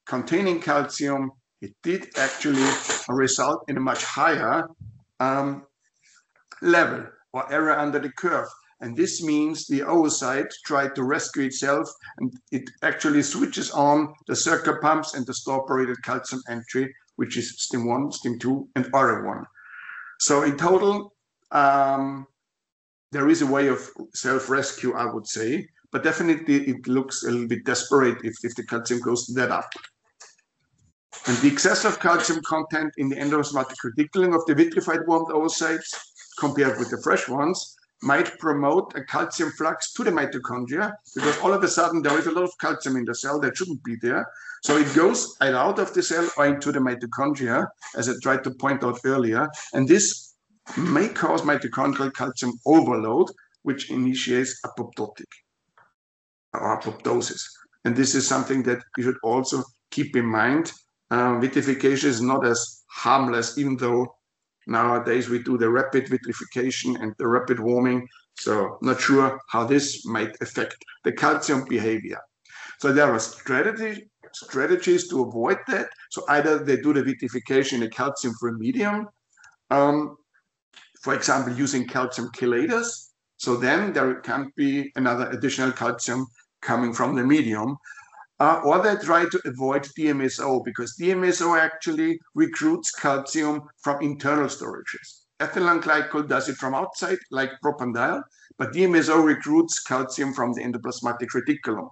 containing calcium, it did actually result in a much higher level or area under the curve. And this means the oocyte tried to rescue itself, and it actually switches on the circuit pumps and the store-operated calcium entry, which is STIM 1, STIM 2, and RA1. So in total, there is a way of self-rescue, I would say, but definitely it looks a little bit desperate if the calcium goes that up. And the excessive calcium content in the endoplasmatic reticulum of the vitrified warmed oocytes compared with the fresh ones might promote a calcium flux to the mitochondria, because all of a sudden there is a lot of calcium in the cell that shouldn't be there. So it goes either out of the cell or into the mitochondria, as I tried to point out earlier. And this may cause mitochondrial calcium overload, which initiates apoptotic or apoptosis. And this is something that you should also keep in mind. Vitrification is not as harmless, even though nowadays we do the rapid vitrification and the rapid warming. So not sure how this might affect the calcium behavior. So there are strategies to avoid that. So either they do the vitrification in a calcium-free medium, for example, using calcium chelators. So then there can't be another additional calcium coming from the medium. Or they try to avoid DMSO, because DMSO actually recruits calcium from internal storages. Ethylene glycol does it from outside, like propanediol, but DMSO recruits calcium from the endoplasmatic reticulum.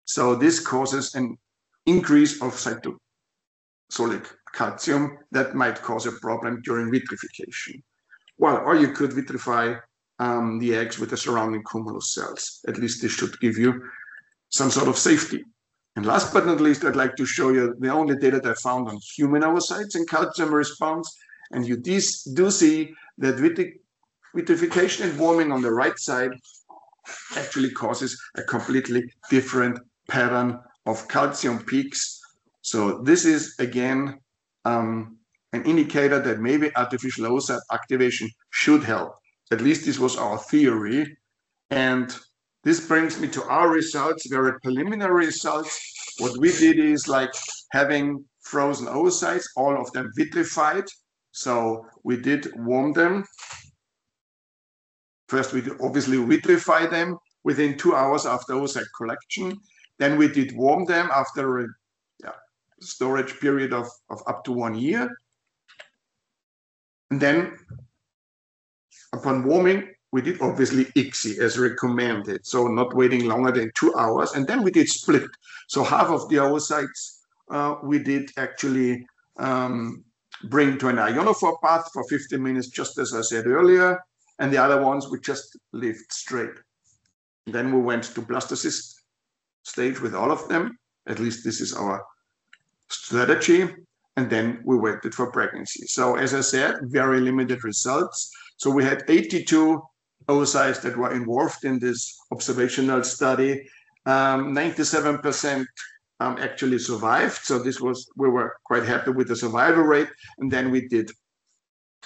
So this causes an increase of cytosolic calcium that might cause a problem during vitrification. Well, or you could vitrify the eggs with the surrounding cumulus cells. At least this should give you some sort of safety. And last but not least, I'd like to show you the only data that I found on human oocytes and calcium response. And you do see that vitrification and warming on the right side actually causes a completely different pattern of calcium peaks. So this is, again, an indicator that maybe artificial oocyte activation should help. At least this was our theory. And this brings me to our results, very preliminary results. What we did is like having frozen oocytes, all of them vitrified. So we did warm them. First, we obviously vitrify them within 2 hours after oocyte collection. Then we did warm them after a storage period of up to 1 year. And then upon warming, we did obviously ICSI as recommended, so not waiting longer than 2 hours. And then we did split. So half of the oocytes we did actually bring to an ionophore bath for 15 minutes, just as I said earlier. And the other ones we just left straight. And then we went to blastocyst stage with all of them. At least this is our strategy. And then we waited for pregnancy. So as I said, very limited results. So we had 82 oocytes that were involved in this observational study. 97% actually survived. So we were quite happy with the survival rate. And then we did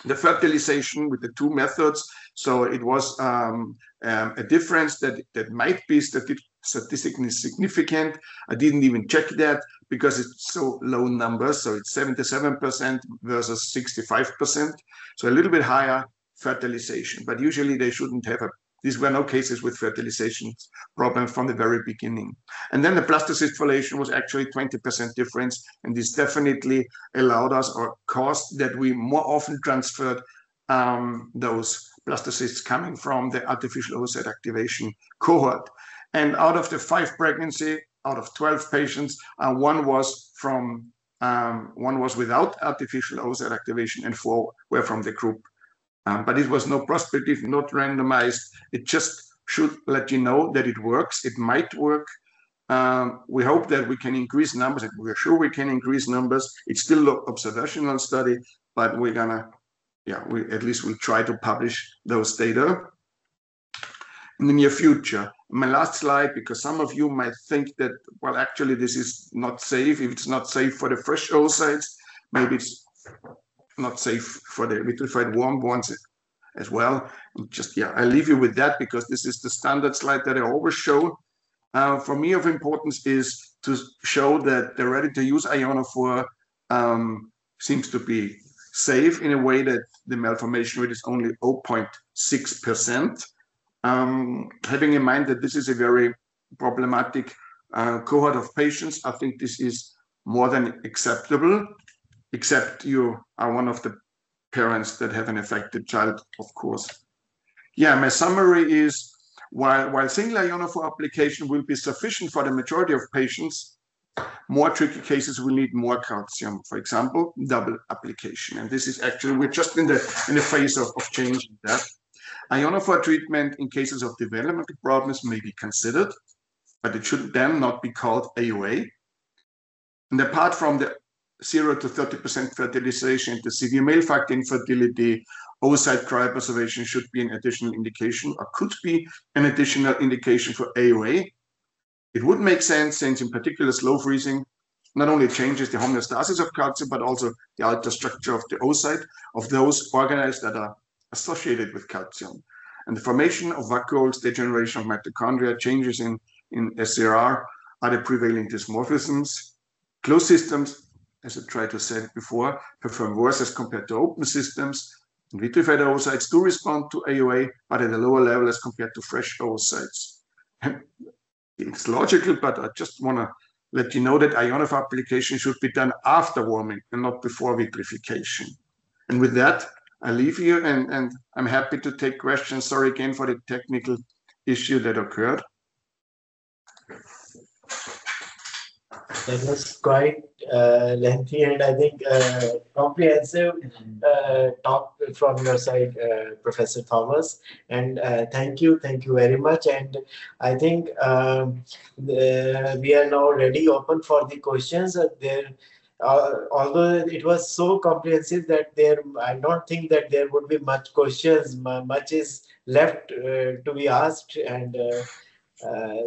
the fertilization with the 2 methods. So it was a difference that might be statistically significant. I didn't even check that because it's so low numbers. So it's 77% versus 65%. So a little bit higher fertilization, but usually they shouldn't have these were no cases with fertilization problems from the very beginning. And then the blastocyst foliation was actually 20% difference. And this definitely allowed us or caused that we more often transferred those blastocysts coming from the artificial oocyte activation cohort. And out of the 5 pregnancy, out of 12 patients, one was without artificial oocyte activation and 4 were from the group. But it was no prospective, not randomized. It just should let you know that it works. It might work. We hope that we can increase numbers. We're sure we can increase numbers. It's still an observational study, but we're gonna, we at least will try to publish those data. in the near future. My last slide, because some of you might think that, well, actually this is not safe. If it's not safe for the fresh oocytes, maybe it's not safe for the vitrified warm ones as well. And just, yeah, I leave you with that because this is the standard slide that I always show. For me of importance is to show that the ready-to-use ionophore seems to be safe in a way that the malformation rate is only 0.6%. Having in mind that this is a very problematic cohort of patients, I think this is more than acceptable, except you are one of the parents that have an affected child, of course. Yeah, my summary is, while single ionophore application will be sufficient for the majority of patients, more tricky cases will need more calcium, for example, double application. And this is actually, we're just in the phase of changing that. Ionophore treatment in cases of developmental problems may be considered, but it should then not be called AOA. And apart from the 0 to 30% fertilization, the severe male factor infertility, oocyte cryopreservation should be an additional indication, or could be an additional indication for AOA. It would make sense since, in particular, slow freezing not only changes the homeostasis of calcium, but also the outer structure of the oocyte of those organelles that are associated with calcium. And the formation of vacuoles, degeneration of mitochondria, changes in SCR are the prevailing dysmorphisms. Closed systems, as I tried to say before, perform worse as compared to open systems. And vitrified oocytes do respond to AOA, but at a lower level as compared to fresh oocytes. It's logical, but I just want to let you know that ionophore application should be done after warming and not before vitrification. And with that, I leave you, and I'm happy to take questions. Sorry again for the technical issue that occurred. That was quite lengthy and I think comprehensive talk from your side, Professor Thomas. And thank you very much. And I think we are now ready, open for the questions. Although it was so comprehensive that I don't think that there would be much questions. Much is left to be asked. And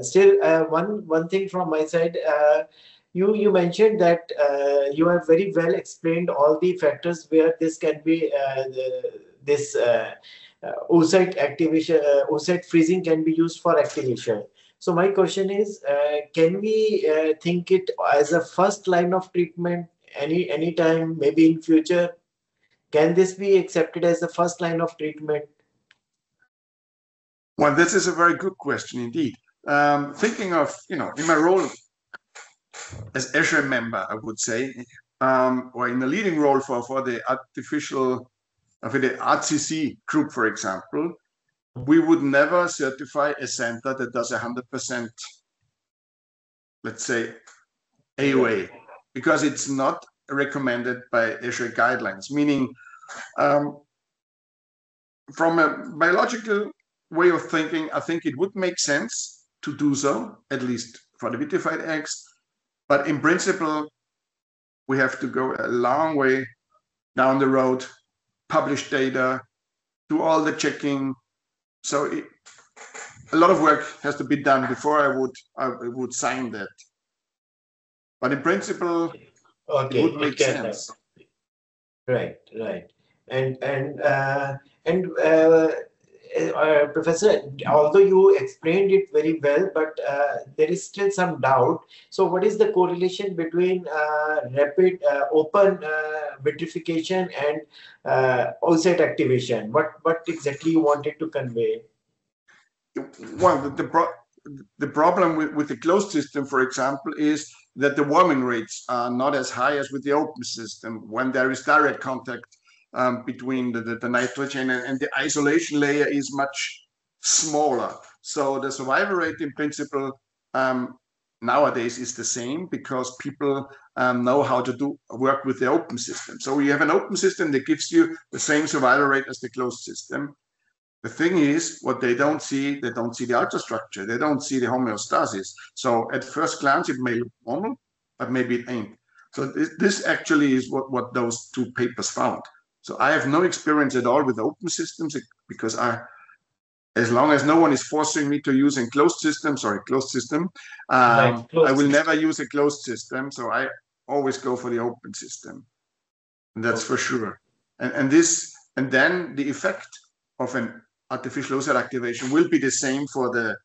still, one thing from my side. You mentioned that you have very well explained all the factors where this can be oocyte activation, oocyte freezing can be used for activation. So my question is, can we think it as a first line of treatment any time, maybe in future? Can this be accepted as the first line of treatment? Well, this is a very good question indeed. Thinking of, in my role as ESHRE member, I would say, or in a leading role for the for the RCC group, for example, we would never certify a center that does 100%, let's say, AOA, because it's not recommended by ESHRE guidelines, meaning from a biological way of thinking, I think it would make sense to do so, at least for the vitrified eggs. But in principle, we have to go a long way down the road, publish data, do all the checking. So a lot of work has to be done before I would sign that. But in principle, okay, it would make sense. Right. And Professor, although you explained it very well, but there is still some doubt. So what is the correlation between rapid open vitrification and oocyte activation? What exactly you wanted to convey? Well, the problem with the closed system, for example, is that the warming rates are not as high as with the open system when there is direct contact between the nitrogen and the isolation layer is much smaller. So the survival rate in principle nowadays is the same because people know how to work with the open system. So you have an open system that gives you the same survival rate as the closed system. The thing is, what they don't see the ultrastructure, they don't see the homeostasis. So at first glance, it may look normal, but maybe it ain't. So this actually is what those two papers found. So I have no experience at all with open systems because as long as no one is forcing me to use a closed system, I will never use a closed system. So I always go for the open system. And that's for sure. And then the effect of an artificial oocyte activation will be the same for the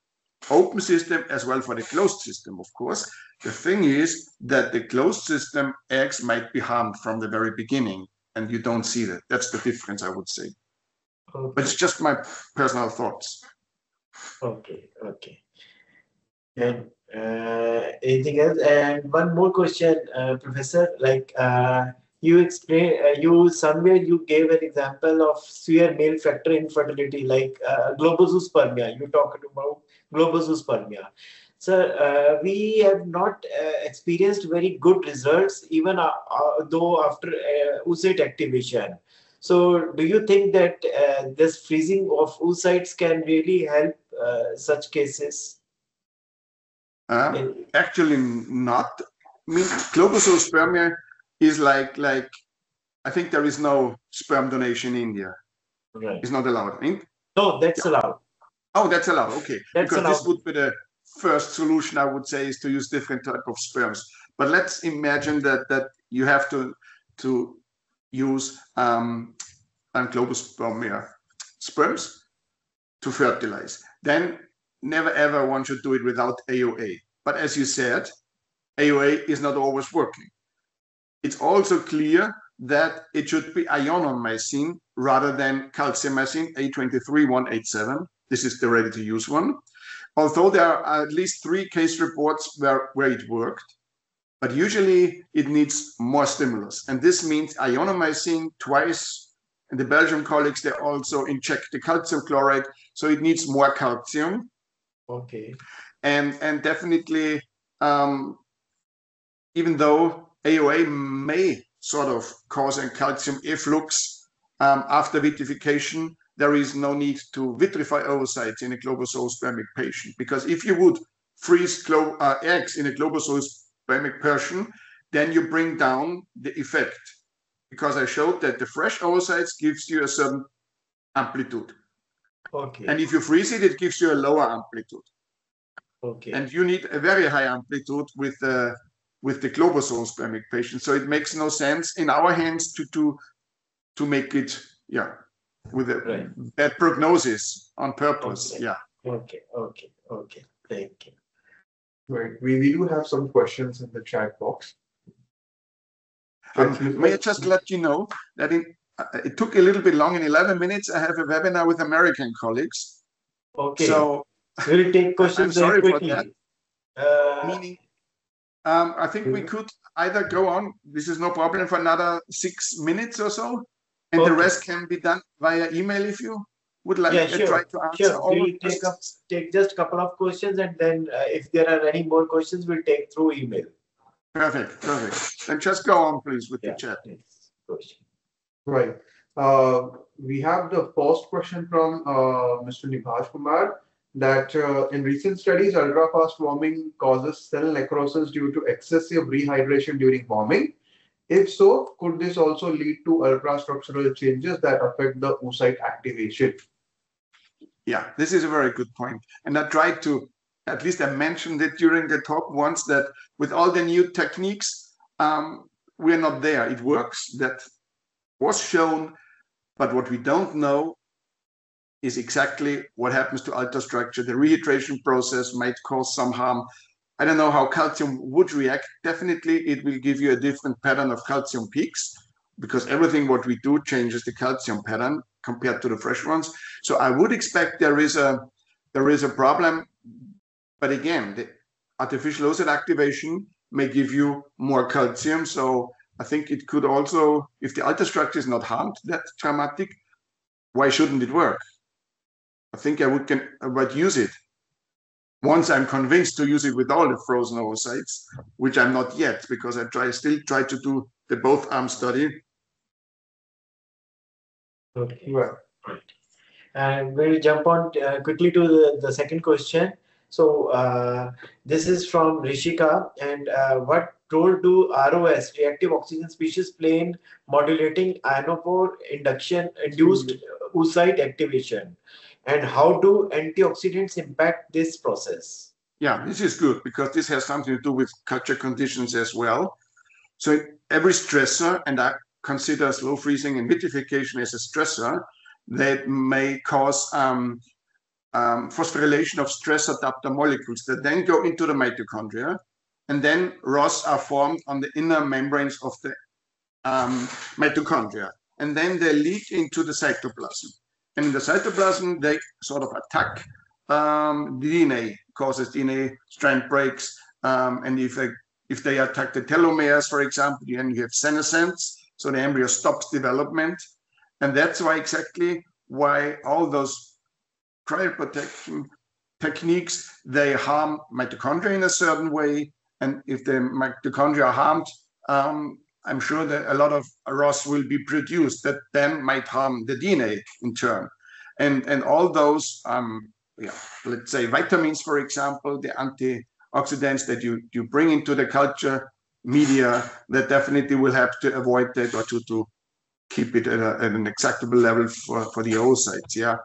open system as well for the closed system, of course. The thing is that the closed system eggs might be harmed from the very beginning, and you don't see that. That's the difference, I would say. Okay. But it's just my personal thoughts. Okay. And anything else? And one more question, Professor. Like you explained, you gave an example of severe male factor infertility, like globozoospermia. You talked about globozoospermia. So we have not experienced very good results, even though after oocyte activation. So do you think that this freezing of oocytes can really help such cases? Actually not. I mean, globozoospermia is like I think there is no sperm donation in India. Right. It's not allowed. No, that's allowed. Oh, that's allowed. Okay. That's because allowed. This would be the first solution, I would say, is to use different type of sperms. But let's imagine that you have to use globospermia sperms to fertilize. Then never ever one should do it without AOA. But as you said, AOA is not always working. It's also clear that it should be ionomycin rather than calciumycin A23187. This is the ready-to-use one. Although there are at least 3 case reports where it worked, but usually it needs more stimulus. And this means ionomycin twice. And the Belgian colleagues, they also inject the calcium chloride, so it needs more calcium. Okay. And definitely, even though AOA may sort of cause a calcium efflux after vitrification, there is no need to vitrify oocytes in a globozoospermic patient, because if you would freeze eggs in a globozoospermic person, then you bring down the effect, because I showed that the fresh oocytes gives you a certain amplitude. Okay. And if you freeze it, it gives you a lower amplitude. Okay. And you need a very high amplitude with the globozoospermic patient. So it makes no sense in our hands to make it, with a bad prognosis on purpose. Okay. Yeah. Okay. Thank you. Right. We do have some questions in the chat box. May I just let you know that it took a little bit long. In 11 minutes, I have a webinar with American colleagues. Okay. So we'll take questions I'm sorry quickly. for that. Meaning, I think we could either go on. This is no problem for another 6 minutes or so, and the rest can be done via email if you would like. Sure. Try to answer all. We'll take just a couple of questions, and then if there are any more questions, we'll take through email. Perfect. Then just go on, please, with the chat. Right. We have the first question from Mr. Nibhaj Kumar, that in recent studies, ultra-fast warming causes cell necrosis due to excessive rehydration during warming. If so, could this also lead to ultrastructural changes that affect the oocyte activation? Yeah, this is a very good point. And I tried to, at least I mentioned it during the talk once, that with all the new techniques, we're not there. It works. That was shown. But what we don't know is exactly what happens to ultrastructure. The rehydration process might cause some harm. I don't know how calcium would react. Definitely, it will give you a different pattern of calcium peaks, because everything what we do changes the calcium pattern compared to the fresh ones. So I would expect there is a problem. But again, the artificial oocyte activation may give you more calcium. So I think it could also, if the ultrastructure is not harmed that dramatic, why shouldn't it work? I think I would use it once I'm convinced to use it with all the frozen oocytes, which I'm not yet, because I still try to do the both arm study. Okay. Right. And we'll jump on quickly to the second question. So this is from Rishika, and what role do ROS, reactive oxygen species, play in modulating ionophore induced oocyte activation? and how do antioxidants impact this process? Yeah, this is good because this has something to do with culture conditions as well. So every stressor, and I consider slow freezing and vitrification as a stressor, that may cause phosphorylation of stress adapter molecules that then go into the mitochondria, and then ROS are formed on the inner membranes of the mitochondria, and then they leak into the cytoplasm. And in the cytoplasm, they sort of attack DNA, causes DNA strand breaks, and if they attack the telomeres, for example, then you have senescence, so the embryo stops development, and that's why all those cryoprotection techniques, they harm mitochondria in a certain way, and if the mitochondria are harmed, I'm sure that a lot of ROS will be produced that then might harm the DNA in turn. And all those, let's say vitamins, for example, the antioxidants that you bring into the culture media, that definitely will have to avoid that or to keep it at an acceptable level for the oocytes, yeah.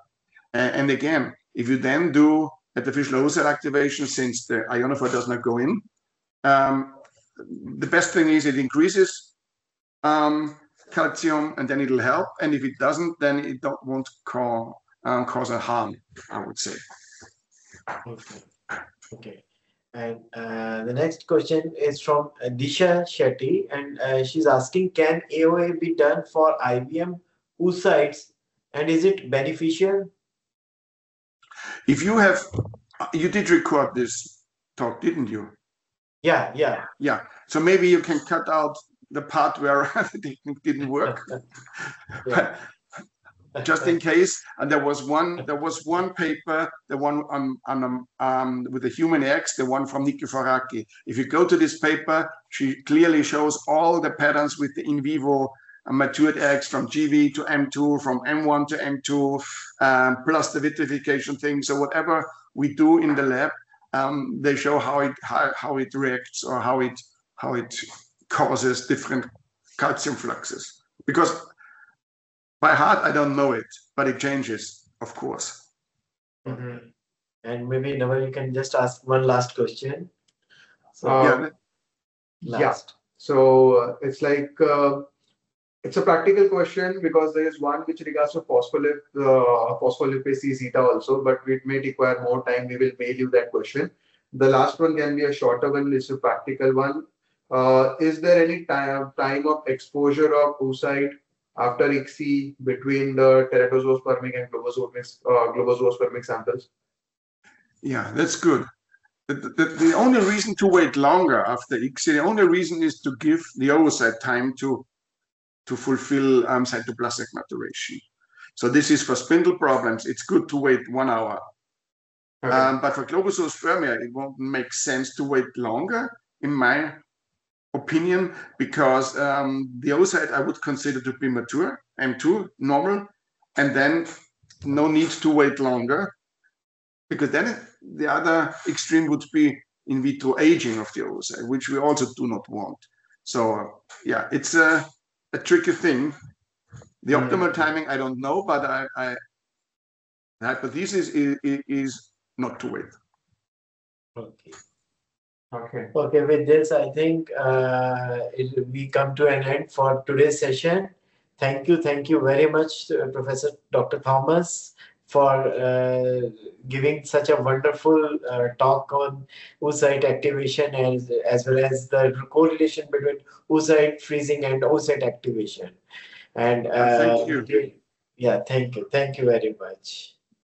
And again, if you then do artificial oocyte activation, since the ionophore does not go in, the best thing is it increases calcium, and then it'll help. And if it doesn't, then it won't cause a harm, I would say. Okay. And the next question is from Disha Shetty, and she's asking, can AOA be done for IBM oocytes, and is it beneficial? If you did record this talk, didn't you? Yeah. So maybe you can cut out the part where the technique didn't work. Yeah. Just in case. And there was one paper, the one on with the human eggs, the one from Nikiforaki. If you go to this paper, she clearly shows all the patterns with the in vivo matured eggs from GV to M2, from M1 to M2, plus the vitrification thing. So whatever we do in the lab, they show how it reacts, or how it causes different calcium fluxes. Because by heart, I don't know it, but it changes, of course. Mm-hmm. And maybe Naval, you can just ask one last question. So, So it's like it's a practical question, because there is one which regards to phospholipase zeta also, but it may require more time. We will mail you that question. The last one can be a shorter one. It's a practical one. Is there any time of exposure of oocyte after ICSI between the teratozoospermic and globozoospermic samples? Yeah, that's good. The only reason to wait longer after ICSI, the only reason is to give the oocyte time to fulfill cytoplasmic maturation. So this is for spindle problems. It's good to wait 1 hour. Okay. But for globozoospermia, it won't make sense to wait longer, in my opinion, because the oocyte I would consider to be mature, M2, normal, and then no need to wait longer, because then the other extreme would be in vitro aging of the oocyte, which we also do not want. So yeah, it's a tricky thing. The optimal timing, I don't know, but the hypothesis is not to wait. Okay. With this, I think we come to an end for today's session. Thank you very much, Professor Dr. Thomas, for giving such a wonderful talk on oocyte activation, as well as the correlation between oocyte freezing and oocyte activation. And thank you. Yeah, thank you very much.